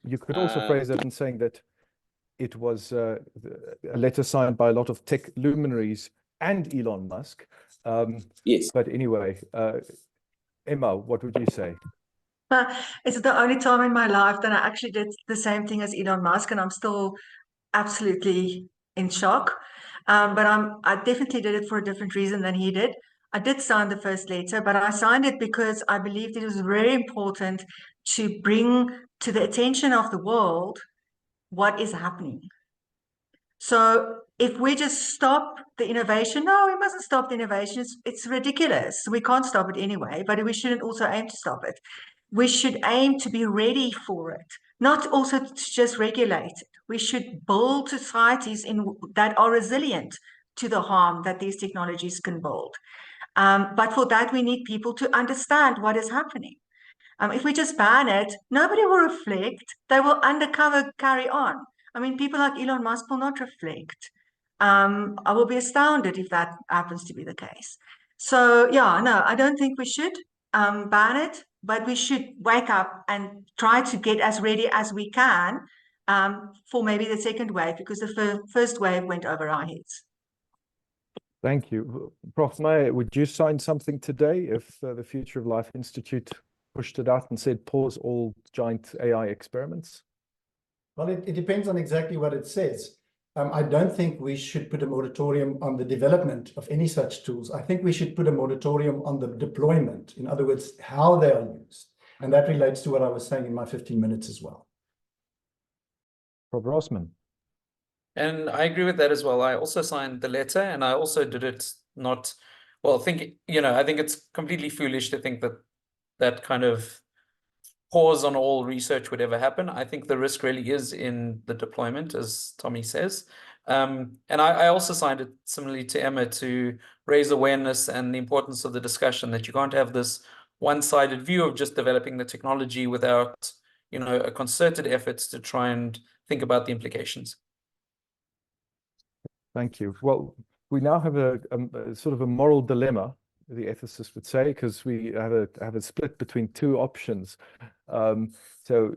You could also phrase it in saying that it was a letter signed by a lot of tech luminaries and Elon Musk. Yes. But anyway, Emma, what would you say? It's the only time in my life that I actually did the same thing as Elon Musk, and I'm still absolutely in shock. But I definitely did it for a different reason than he did. I did sign the first letter, but I signed it because I believed it was very important to bring to the attention of the world what is happening. So if we just stop the innovation, no, we mustn't stop the innovation. It's ridiculous. We can't stop it anyway, but we shouldn't also aim to stop it. We should aim to be ready for it, not also to just regulate it. We should build societies that are resilient to the harm that these technologies can build. But for that, we need people to understand what is happening. If we just ban it, nobody will reflect. They will undercover carry on. I mean, people like Elon Musk will not reflect. I will be astounded if that happens to be the case. So, yeah, no, I don't think we should ban it, but we should wake up and try to get as ready as we can for maybe the second wave, because the first wave went over our heads. Thank you. Prof. Meyer, would you sign something today if the Future of Life Institute pushed it out and said pause all giant AI experiments? Well, it depends on exactly what it says. I don't think we should put a moratorium on the development of any such tools. I think we should put a moratorium on the deployment. In other words, how they are used. And that relates to what I was saying in my 15 minutes as well. Prof. Rossman. And I agree with that as well. I also signed the letter, and I also did it not, well, I think it's completely foolish to think that that kind of pause on all research would ever happen. I think the risk really is in the deployment, as Tommy says. And I also signed it similarly to Emma to raise awareness and the importance of the discussion, that you can't have this one-sided view of just developing the technology without, a concerted effort to try and think about the implications. Thank you. Well, we now have a sort of a moral dilemma, the ethicist would say, because we have a split between two options. So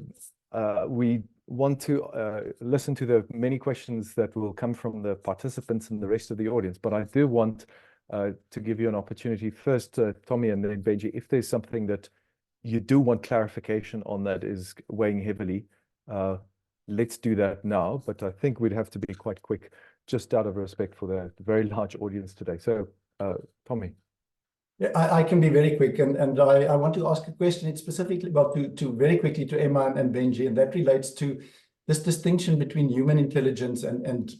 we want to listen to the many questions that will come from the participants and the rest of the audience. But I do want to give you an opportunity first, Tommy, and then Benji, if there's something that you do want clarification on that is weighing heavily, let's do that now. But I think we'd have to be quite quick, just out of respect for the very large audience today. So, Tommy. Yeah, I can be very quick, and I want to ask a question. It's specifically about to very quickly to Emma and Benji, and that relates to this distinction between human intelligence and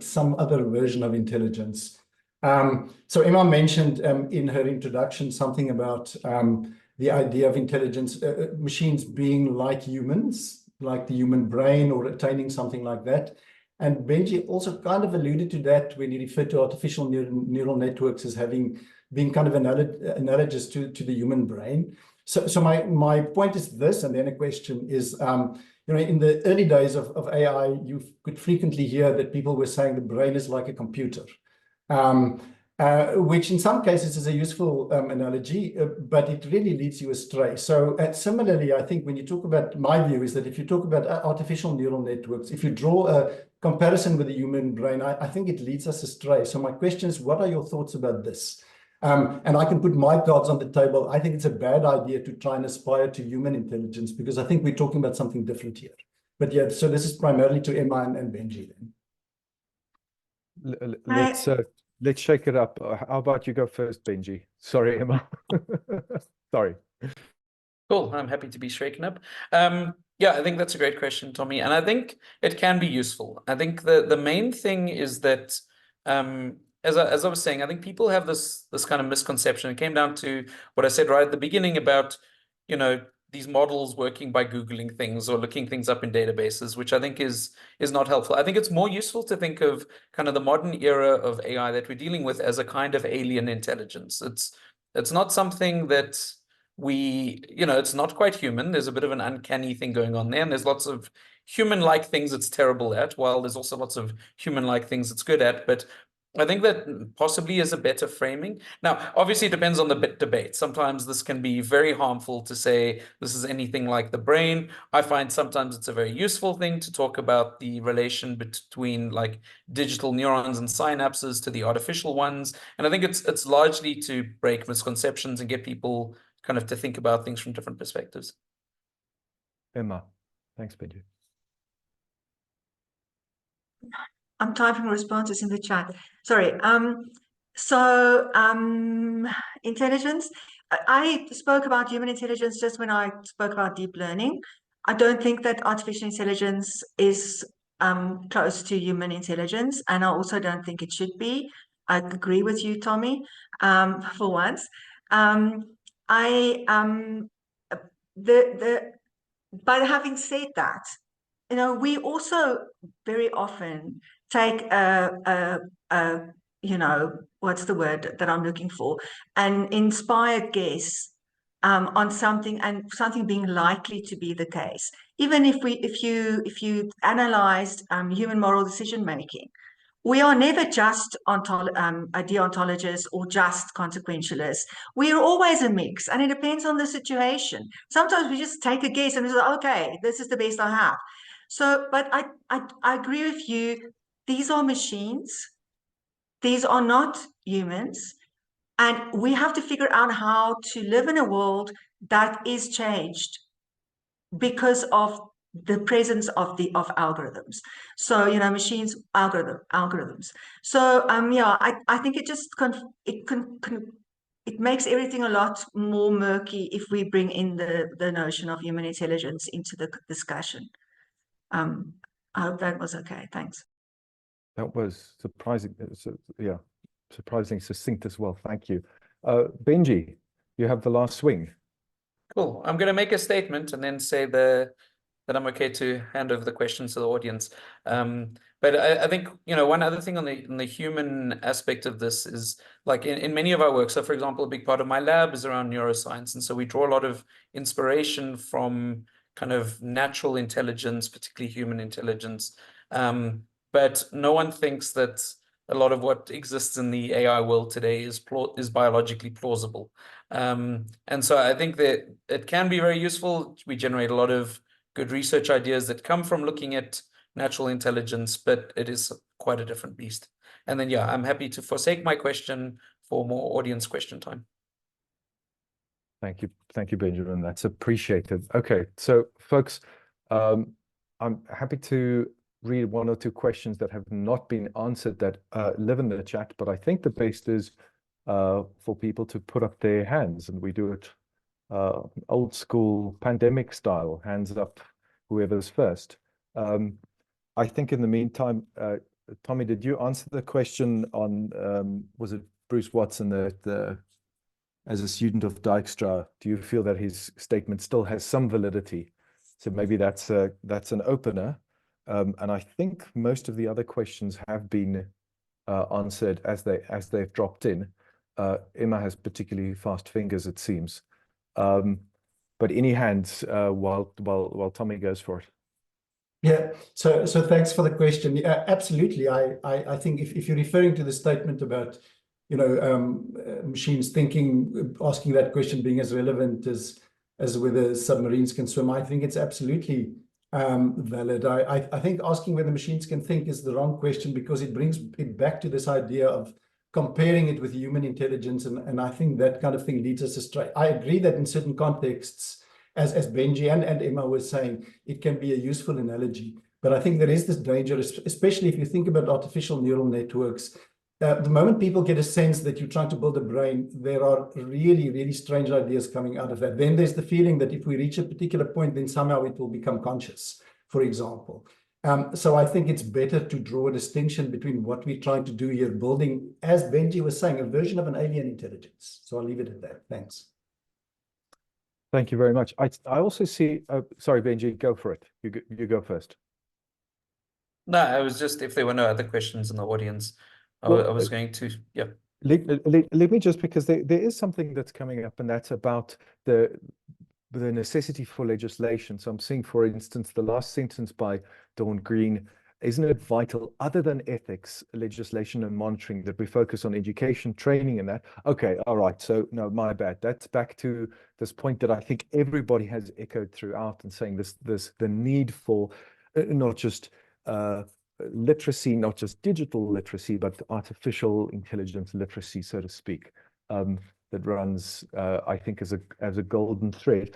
some other version of intelligence. So Emma mentioned in her introduction something about the idea of intelligence, machines being like humans, like the human brain, or attaining something like that. And Benji also kind of alluded to that when he referred to artificial neural networks as being kind of analogous to the human brain. So my point is this, and then a question is, in the early days of AI, you could frequently hear that people were saying the brain is like a computer, which in some cases is a useful analogy, but it really leads you astray. So similarly, I think when you talk about, my view is that if you talk about artificial neural networks, if you draw a comparison with the human brain, I think it leads us astray. So my question is, what are your thoughts about this? And I can put my cards on the table. I think it's a bad idea to try and aspire to human intelligence, because I think we're talking about something different here. But yeah, so this is primarily to Emma and Benji then. Let's shake it up. How about you go first, Benji? Sorry, Emma. Sorry. Cool. I'm happy to be shaken up. Yeah, I think that's a great question, Tommy. And I think it can be useful. I think the main thing is that, as I was saying, I think people have this kind of misconception. It came down to what I said right at the beginning about, these models working by Googling things or looking things up in databases, which I think is not helpful. I think it's more useful to think of kind of the modern era of AI that we're dealing with as a kind of alien intelligence. It's not something that it's not quite human. There's a bit of an uncanny thing going on there, and there's lots of human-like things it's terrible at, while there's also lots of human-like things it's good at. But I think that possibly is a better framing. Now, obviously, it depends on the debate. Sometimes this can be very harmful to say this is anything like the brain. I find sometimes it's a very useful thing to talk about the relation between like digital neurons and synapses to the artificial ones. And I think it's largely to break misconceptions and get people kind of to think about things from different perspectives. Emma, thanks, Benji. I'm typing responses in the chat. Sorry. Intelligence. I spoke about human intelligence just when I spoke about deep learning. I don't think that artificial intelligence is close to human intelligence, and I also don't think it should be. I agree with you, Tommy, for once. But having said that, we also very often take what's the word that I'm looking for, an inspired guess on something, and something being likely to be the case. Even if you analyzed human moral decision making, we are never just deontologists or just consequentialists. We are always a mix, and it depends on the situation. Sometimes we just take a guess and we say, okay, this is the best I have. So, but I agree with you. These are machines. These are not humans. And we have to figure out how to live in a world that is changed because of the presence of algorithms. So, you know, machines, algorithms. So, yeah, I think it just it makes everything a lot more murky if we bring in the notion of human intelligence into the discussion. I hope that was okay. Thanks. That was surprising. Yeah, surprisingly succinct as well. Thank you. Benji, you have the last swing. Cool. I'm going to make a statement and then say that I'm okay to hand over the questions to the audience. But I think, you know, one other thing on the human aspect of this is like in many of our work. So, for example, a big part of my lab is around neuroscience. And so we draw a lot of inspiration from kind of natural intelligence, particularly human intelligence. But no one thinks that a lot of what exists in the AI world today is biologically plausible. And so I think that it can be very useful. We generate a lot of good research ideas that come from looking at natural intelligence, but it is quite a different beast. And then, yeah, I'm happy to forsake my question for more audience question time. Thank you, Benjamin. That's appreciated. Okay, so folks, I'm happy to read one or two questions that have not been answered that live in the chat, but I think the best is for people to put up their hands, and we do it old school pandemic style, hands up, whoever's first. I think in the meantime, Tommy, did you answer the question on, was it Bruce Watson, as a student of Dijkstra, do you feel that his statement still has some validity? So maybe that's an opener. And I think most of the other questions have been answered as they've dropped in. Emma has particularly fast fingers, it seems. But any hands while Tommy goes for it? Yeah, so thanks for the question. Yeah, absolutely. I think if you're referring to the statement about, you know, machines thinking, asking that question being as relevant as whether submarines can swim, I think it's absolutely valid. I think asking whether machines can think is the wrong question because it brings it back to this idea of comparing it with human intelligence, and I think that kind of thing leads us astray. I agree that in certain contexts, as Benji and Emma were saying, it can be a useful analogy. But I think there is this danger, especially if you think about artificial neural networks. The moment people get a sense that you're trying to build a brain, there are really, really strange ideas coming out of that. Then there's the feeling that if we reach a particular point, then somehow it will become conscious, for example. So I think it's better to draw a distinction between what we're trying to do here, building, as Benji was saying, a version of an alien intelligence. So I'll leave it at that. Thanks. Thank you very much. I also see, sorry, Benji, go for it. You go first. No, I was just, if there were no other questions in the audience, I was going to, yeah. Let me just, because there is something that's coming up, and that's about the necessity for legislation. So I'm seeing, for instance, the last sentence by Dawn Green, isn't it vital, other than ethics, legislation and monitoring, that we focus on education, training and that? Okay, all right. So no, my bad. That's back to this point that I think everybody has echoed throughout, and saying the need for not just literacy, not just digital literacy, but artificial intelligence literacy, so to speak, that runs, I think, as a golden thread.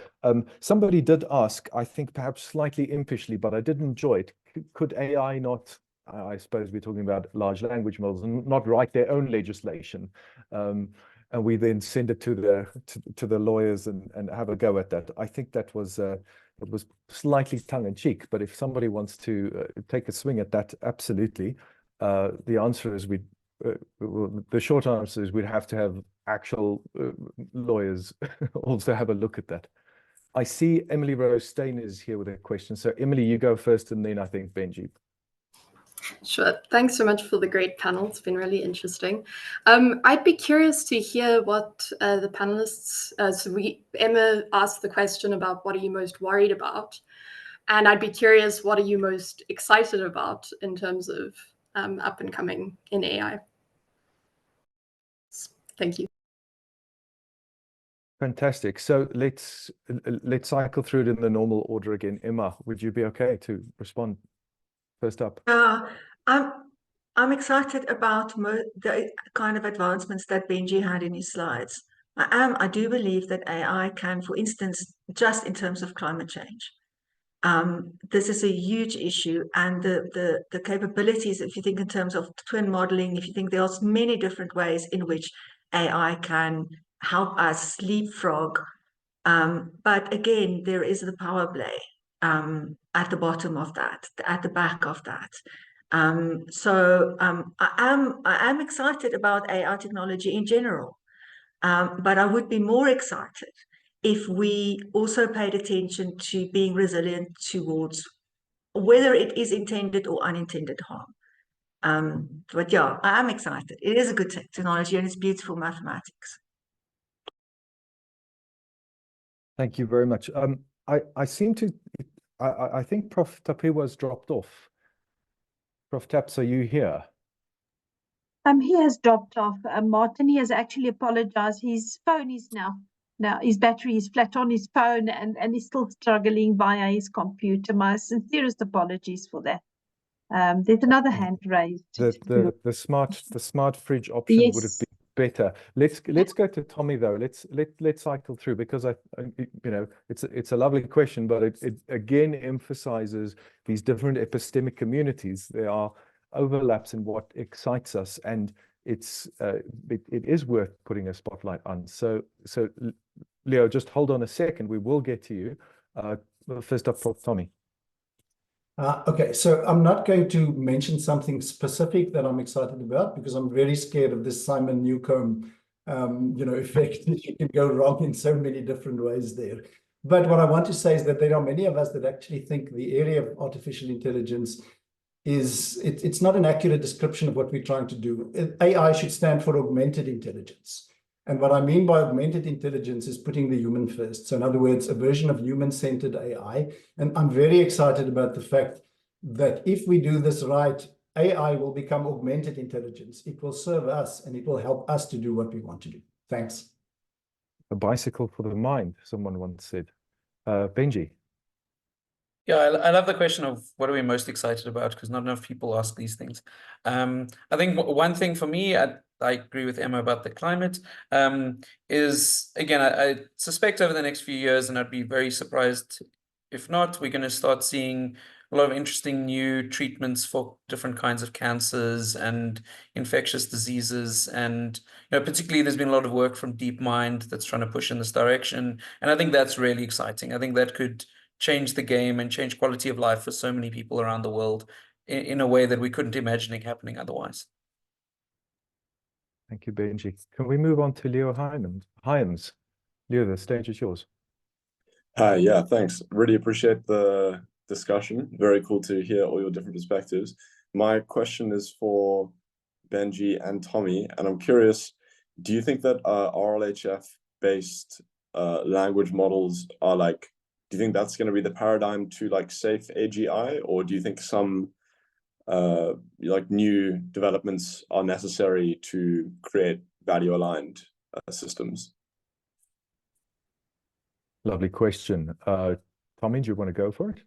Somebody did ask, I think perhaps slightly impishly, but I did enjoy it. Could AI not, I suppose we're talking about large language models, and not write their own legislation? And we then send it to the lawyers and have a go at that. I think that was it was slightly tongue-in-cheek, but if somebody wants to take a swing at that, absolutely. The answer is the short answer is we'd have to have actual lawyers also have a look at that. I see Emily Rose Stain is here with a question. So Emily, you go first, and then I think Benji. Sure. Thanks so much for the great panel. It's been really interesting. I'd be curious to hear what the panelists, Emma asked the question about what are you most worried about? And I'd be curious, what are you most excited about in terms of up and coming in AI. Thank you. Fantastic. So let's cycle through it in the normal order again. Emma, would you be okay to respond first up? I'm excited about the kind of advancements that Benji had in his slides. I do believe that AI can, for instance, just in terms of climate change, this is a huge issue, and the capabilities, if you think in terms of twin modeling, if you think there's many different ways in which AI can help us leapfrog. But again, there is the power play at the bottom of that, at the back of that. I am excited about AI technology in general, but I would be more excited if we also paid attention to being resilient towards whether it is intended or unintended harm. But yeah, I am excited. It is a good technology and it's beautiful mathematics. Thank you very much. I seem to, I think Prof. Tapiwa's dropped off. Prof. Taps, are you here? He has dropped off. Martin, he has actually apologized. His phone is now his battery is flat on his phone, and he's still struggling via his computer. My sincerest apologies for that. There's another hand raised. The smart fridge option would have Yes. been better. Let's go to Tommy though. Let's cycle through, because it's a lovely question, but it again emphasizes these different epistemic communities. There are overlaps in what excites us, and it is worth putting a spotlight on. So Leo, just hold on a second. We will get to you. First up, Prof. Tommy. Okay, so I'm not going to mention something specific that I'm excited about, because I'm very scared of this Simon Newcomb, effect. You can go wrong in so many different ways there. But what I want to say is that there are many of us that actually think the area of artificial intelligence it's not an accurate description of what we're trying to do. AI should stand for augmented intelligence. And what I mean by augmented intelligence is putting the human first. So in other words, a version of human-centered AI. And I'm very excited about the fact that if we do this right, AI will become augmented intelligence. It will serve us and it will help us to do what we want to do. Thanks. A bicycle for the mind, someone once said. Benji. Yeah, I love the question of what are we most excited about, because not enough people ask these things. I think one thing for me, I agree with Emma about the climate, is, again, I suspect over the next few years, and I'd be very surprised if not, we're going to start seeing a lot of interesting new treatments for different kinds of cancers and infectious diseases. And particularly there's been a lot of work from DeepMind that's trying to push in this direction. And I think that's really exciting. I think that could change the game and change quality of life for so many people around the world in a way that we couldn't imagine it happening otherwise. Thank you, Benji. Can we move on to Leo Hyams? Leo, the stage is yours. Hi, yeah, thanks. Really appreciate the discussion. Very cool to hear all your different perspectives. My question is for Benji and Tommy, and I'm curious, do you think that RLHF-based language models are do you think that's going to be the paradigm to safe AGI, or do you think some new developments are necessary to create value-aligned systems? Lovely question. Tommy, do you want to go for it?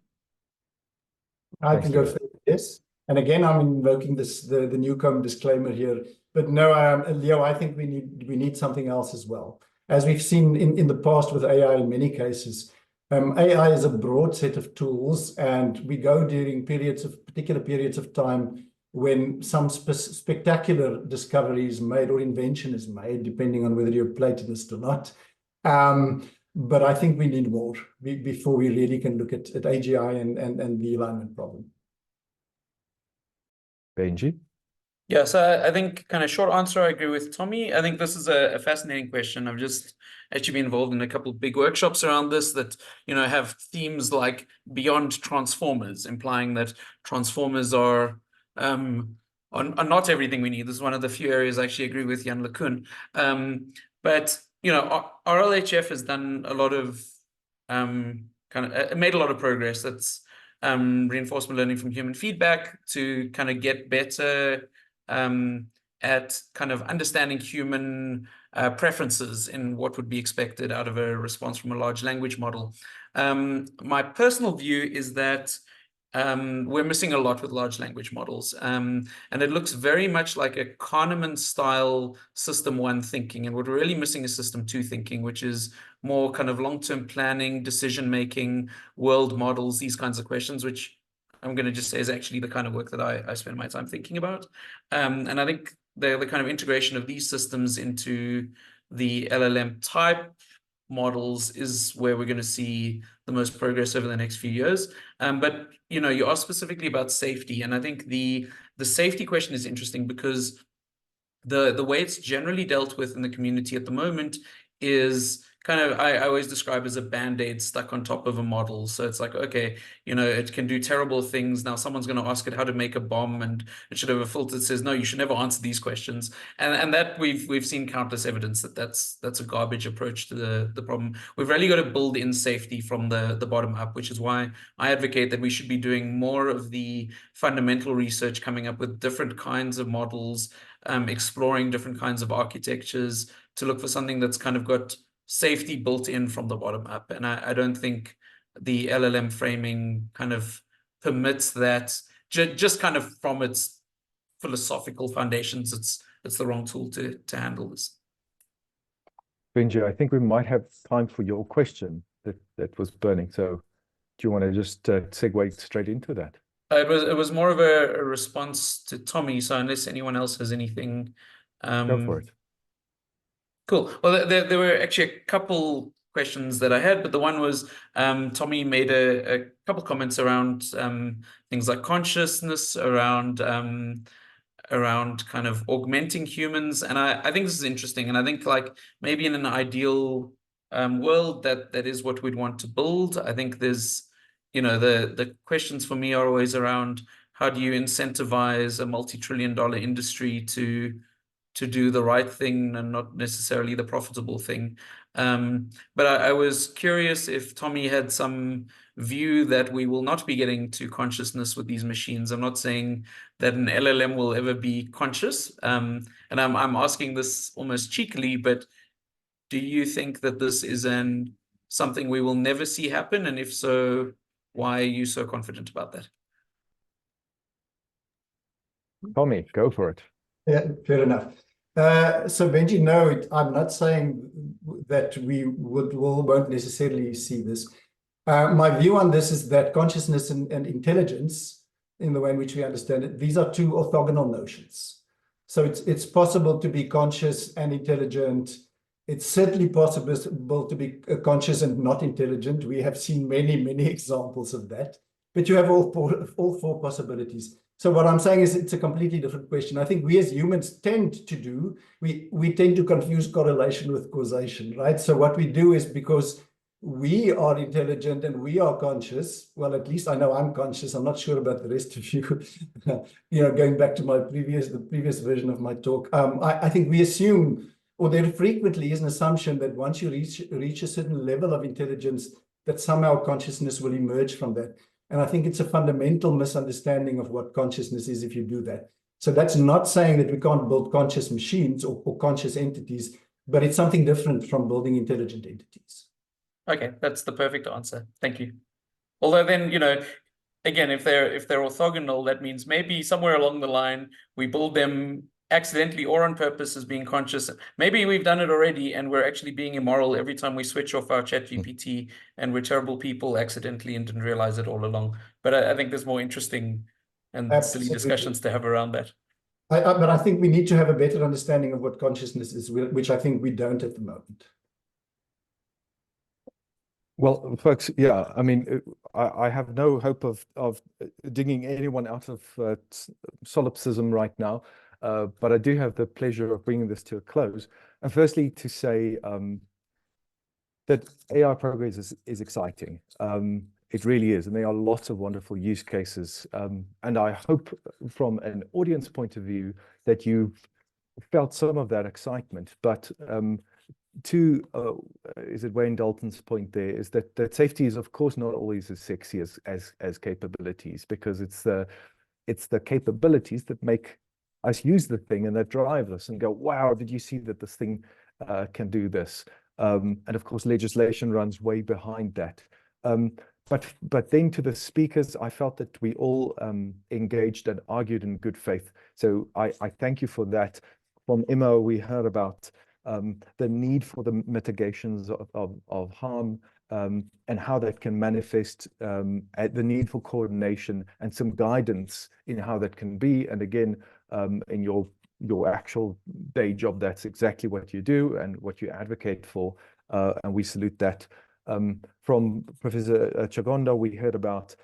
I can go for it, yes. And again, I'm invoking the Newcomb disclaimer here. But no, Leo, I think we need something else as well. As we've seen in the past with AI in many cases, AI is a broad set of tools, and we go during particular periods of time when some spectacular discovery is made or invention is made, depending on whether you're a Platonist or not. But I think we need more before we really can look at AGI and the alignment problem. Benji? Yeah, so I think kind of short answer, I agree with Tommy. I think this is a fascinating question. I've just actually been involved in a couple of big workshops around this that, have themes like beyond transformers, implying that transformers are not everything we need. This is one of the few areas I actually agree with Jan LeCun. But, RLHF has done a lot of made a lot of progress. That's reinforcement learning from human feedback to kind of get better at kind of understanding human preferences in what would be expected out of a response from a large language model. My personal view is that we're missing a lot with large language models. And it looks very much like a Kahneman-style system 1 thinking. And what we're really missing is system 2 thinking, which is more kind of long-term planning, decision-making, world models, these kinds of questions, which I'm going to just say is actually the kind of work that I spend my time thinking about. And I think the kind of integration of these systems into the LLM type models is where we're going to see the most progress over the next few years. But you asked specifically about safety, and I think the safety question is interesting because the way it's generally dealt with in the community at the moment is kind of, I always describe as a band-aid stuck on top of a model. So it's like, okay, it can do terrible things. Now someone's going to ask it how to make a bomb, and it should have a filter that says, no, you should never answer these questions. And that we've seen countless evidence that that's a garbage approach to the problem. We've really got to build in safety from the bottom up, which is why I advocate that we should be doing more of the fundamental research, coming up with different kinds of models, exploring different kinds of architectures to look for something that's kind of got safety built in from the bottom up. And I don't think the LLM framing kind of permits that, just kind of from its philosophical foundations. It's the wrong tool to handle this. Benji, I think we might have time for your question that was burning. So do you want to just segue straight into that? It was more of a response to Tommy. So unless anyone else has anything, Go for it. Cool. Well, there were actually a couple questions that I had, but the one was Tommy made a couple comments around things like consciousness, around kind of augmenting humans, and I think this is interesting, and I think like maybe in an ideal world that is what we'd want to build. I think there's the questions for me are always around how do you incentivize a multi-trillion-dollar industry to do the right thing and not necessarily the profitable thing. But I was curious if Tommy had some view that we will not be getting to consciousness with these machines. I'm not saying that an LLM will ever be conscious. And I'm asking this almost cheekily, but do you think that this is something we will never see happen? And if so, why are you so confident about that? Tommy, go for it. Yeah, fair enough. So Benji, no, I'm not saying that we won't necessarily see this. My view on this is that consciousness and intelligence, in the way in which we understand it, these are two orthogonal notions. So it's possible to be conscious and intelligent. It's certainly possible to be conscious and not intelligent. We have seen many, many examples of that. But you have all four possibilities. So what I'm saying is it's a completely different question. I think we as humans tend to do, we tend to confuse correlation with causation, right? So what we do is because we are intelligent and we are conscious, well, at least I know I'm conscious. I'm not sure about the rest of you, going back to the previous version of my talk. I think we assume, or there frequently is an assumption that once you reach a certain level of intelligence, that somehow consciousness will emerge from that. And I think it's a fundamental misunderstanding of what consciousness is if you do that. So that's not saying that we can't build conscious machines or conscious entities, but it's something different from building intelligent entities. Okay, that's the perfect answer. Thank you. Although then, again, if they're orthogonal, that means maybe somewhere along the line we build them accidentally or on purpose as being conscious. Maybe we've done it already and we're actually being immoral every time we switch off our ChatGPT and we're terrible people accidentally and didn't realize it all along. But I think there's more interesting and silly discussions to have around that. But I think we need to have a better understanding of what consciousness is, which I think we don't at the moment. Well, folks, yeah, I mean, I have no hope of digging anyone out of solipsism right now, but I do have the pleasure of bringing this to a close. And firstly, to say that AI progress is exciting. It really is, and there are lots of wonderful use cases. And I hope from an audience point of view that you've felt some of that excitement, but is it Wayne Dalton's point there, is that safety is of course not always as sexy as capabilities, because it's the capabilities that make us use the thing and that drive us and go, wow, did you see that this thing can do this? And of course, legislation runs way behind that. But then to the speakers, I felt that we all engaged and argued in good faith. So I thank you for that. From Emma, we heard about the need for the mitigations of harm and how that can manifest, at the need for coordination and some guidance in how that can be. And again, in your actual day job, that's exactly what you do and what you advocate for. And we salute that. From Professor Chagonda, we heard about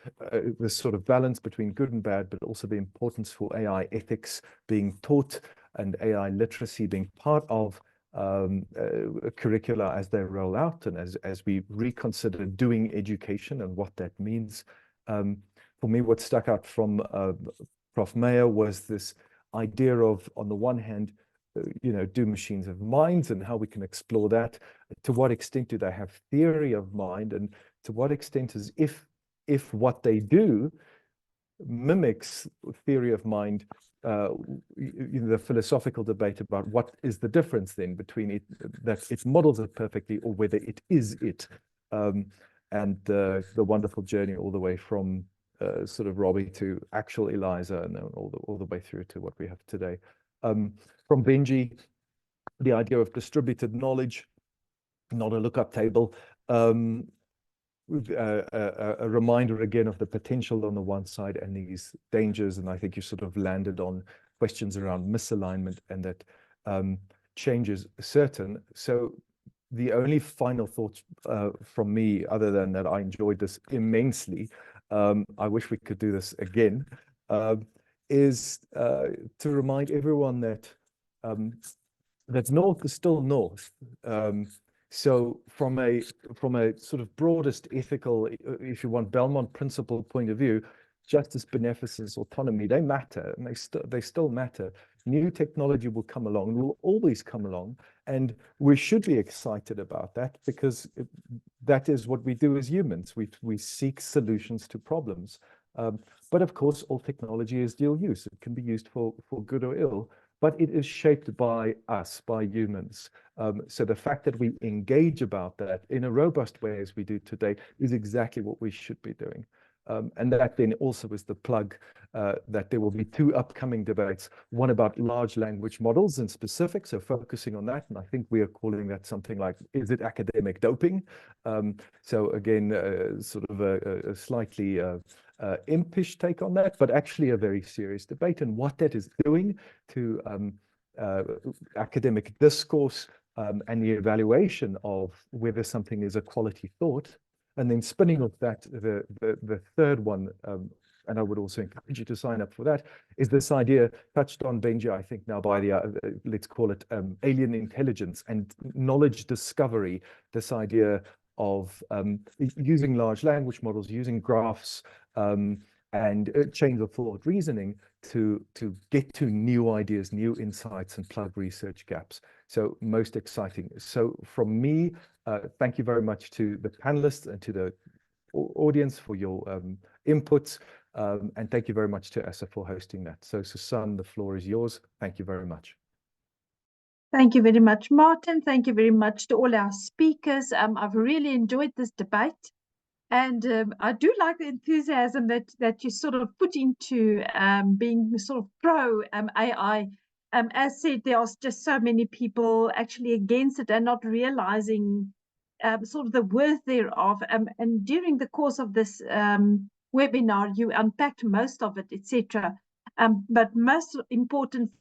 this sort of balance between good and bad, but also the importance for AI ethics being taught and AI literacy being part of curricula as they roll out, and as we reconsider doing education and what that means. For me, what stuck out from Prof. Mayer was this idea of, on the one hand, do machines have minds, and how we can explore that? To what extent do they have theory of mind, and to what extent is if what they do mimics theory of mind, the philosophical debate about what is the difference then between it, that it models it perfectly, or whether it is it, and the wonderful journey all the way from sort of Robbie to actual Eliza, and then all the way through to what we have today. From Benji, the idea of distributed knowledge, not a lookup table. A reminder again of the potential on the one side and these dangers, and I think you sort of landed on questions around misalignment, and that change is certain. So the only final thoughts from me, other than that I enjoyed this immensely, I wish we could do this again, is to remind everyone that that north is still north. So from a sort of broadest ethical, if you want, Belmont principle point of view, justice, beneficence, autonomy, they matter, and they still matter. New technology will come along, will always come along, and we should be excited about that, because that is what we do as humans. We seek solutions to problems. But of course, all technology is dual use. It can be used for good or ill, but it is shaped by us, by humans. So the fact that we engage about that in a robust way as we do today is exactly what we should be doing. And that then also is the plug that there will be 2 upcoming debates, one about large language models in specific, so focusing on that. And I think we are calling that something like, is it academic doping? So again, sort of a slightly impish take on that, but actually a very serious debate, and what that is doing to academic discourse and the evaluation of whether something is a quality thought. And then spinning off that, the third one, and I would also encourage you to sign up for that, is this idea touched on, Benji, I think now, by the, let's call it alien intelligence and knowledge discovery, this idea of using large language models, using graphs, and chains of thought reasoning to get to new ideas, new insights, and plug research gaps. So most exciting. So from me, thank you very much to the panelists and to the audience for your inputs. And thank you very much to ASSAf for hosting that. So Susan, the floor is yours. Thank you very much. Thank you very much, Martin. Thank you very much to all our speakers. I've really enjoyed this debate. And I do like the enthusiasm that you sort of put into being sort of pro AI. As said, there are just so many people actually against it and not realizing sort of the worth thereof. And during the course of this webinar, you unpacked most of it, etc. But most important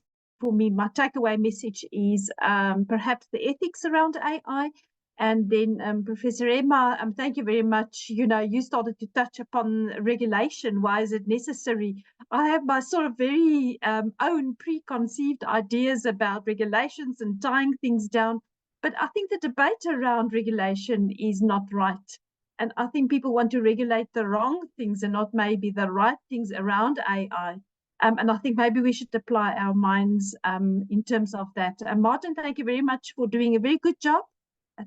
for me, my takeaway message is perhaps the ethics around AI. And then Professor Emma, thank you very much. You know, you started to touch upon regulation. Why is it necessary? I have my sort of very own preconceived ideas about regulations and tying things down. But I think the debate around regulation is not right. And I think people want to regulate the wrong things and not maybe the right things around AI. And I think maybe we should apply our minds in terms of that. Martin, thank you very much for doing a very good job.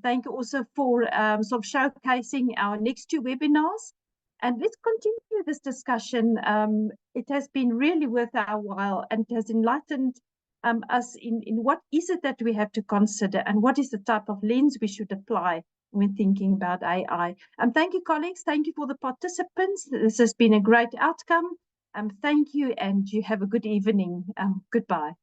Thank you also for sort of showcasing our next 2 webinars. And let's continue this discussion. It has been really worth our while and has enlightened us in what is it that we have to consider and what is the type of lens we should apply when thinking about AI. Thank you, colleagues. Thank you for the participants. This has been a great outcome. Thank you, and you have a good evening. Goodbye.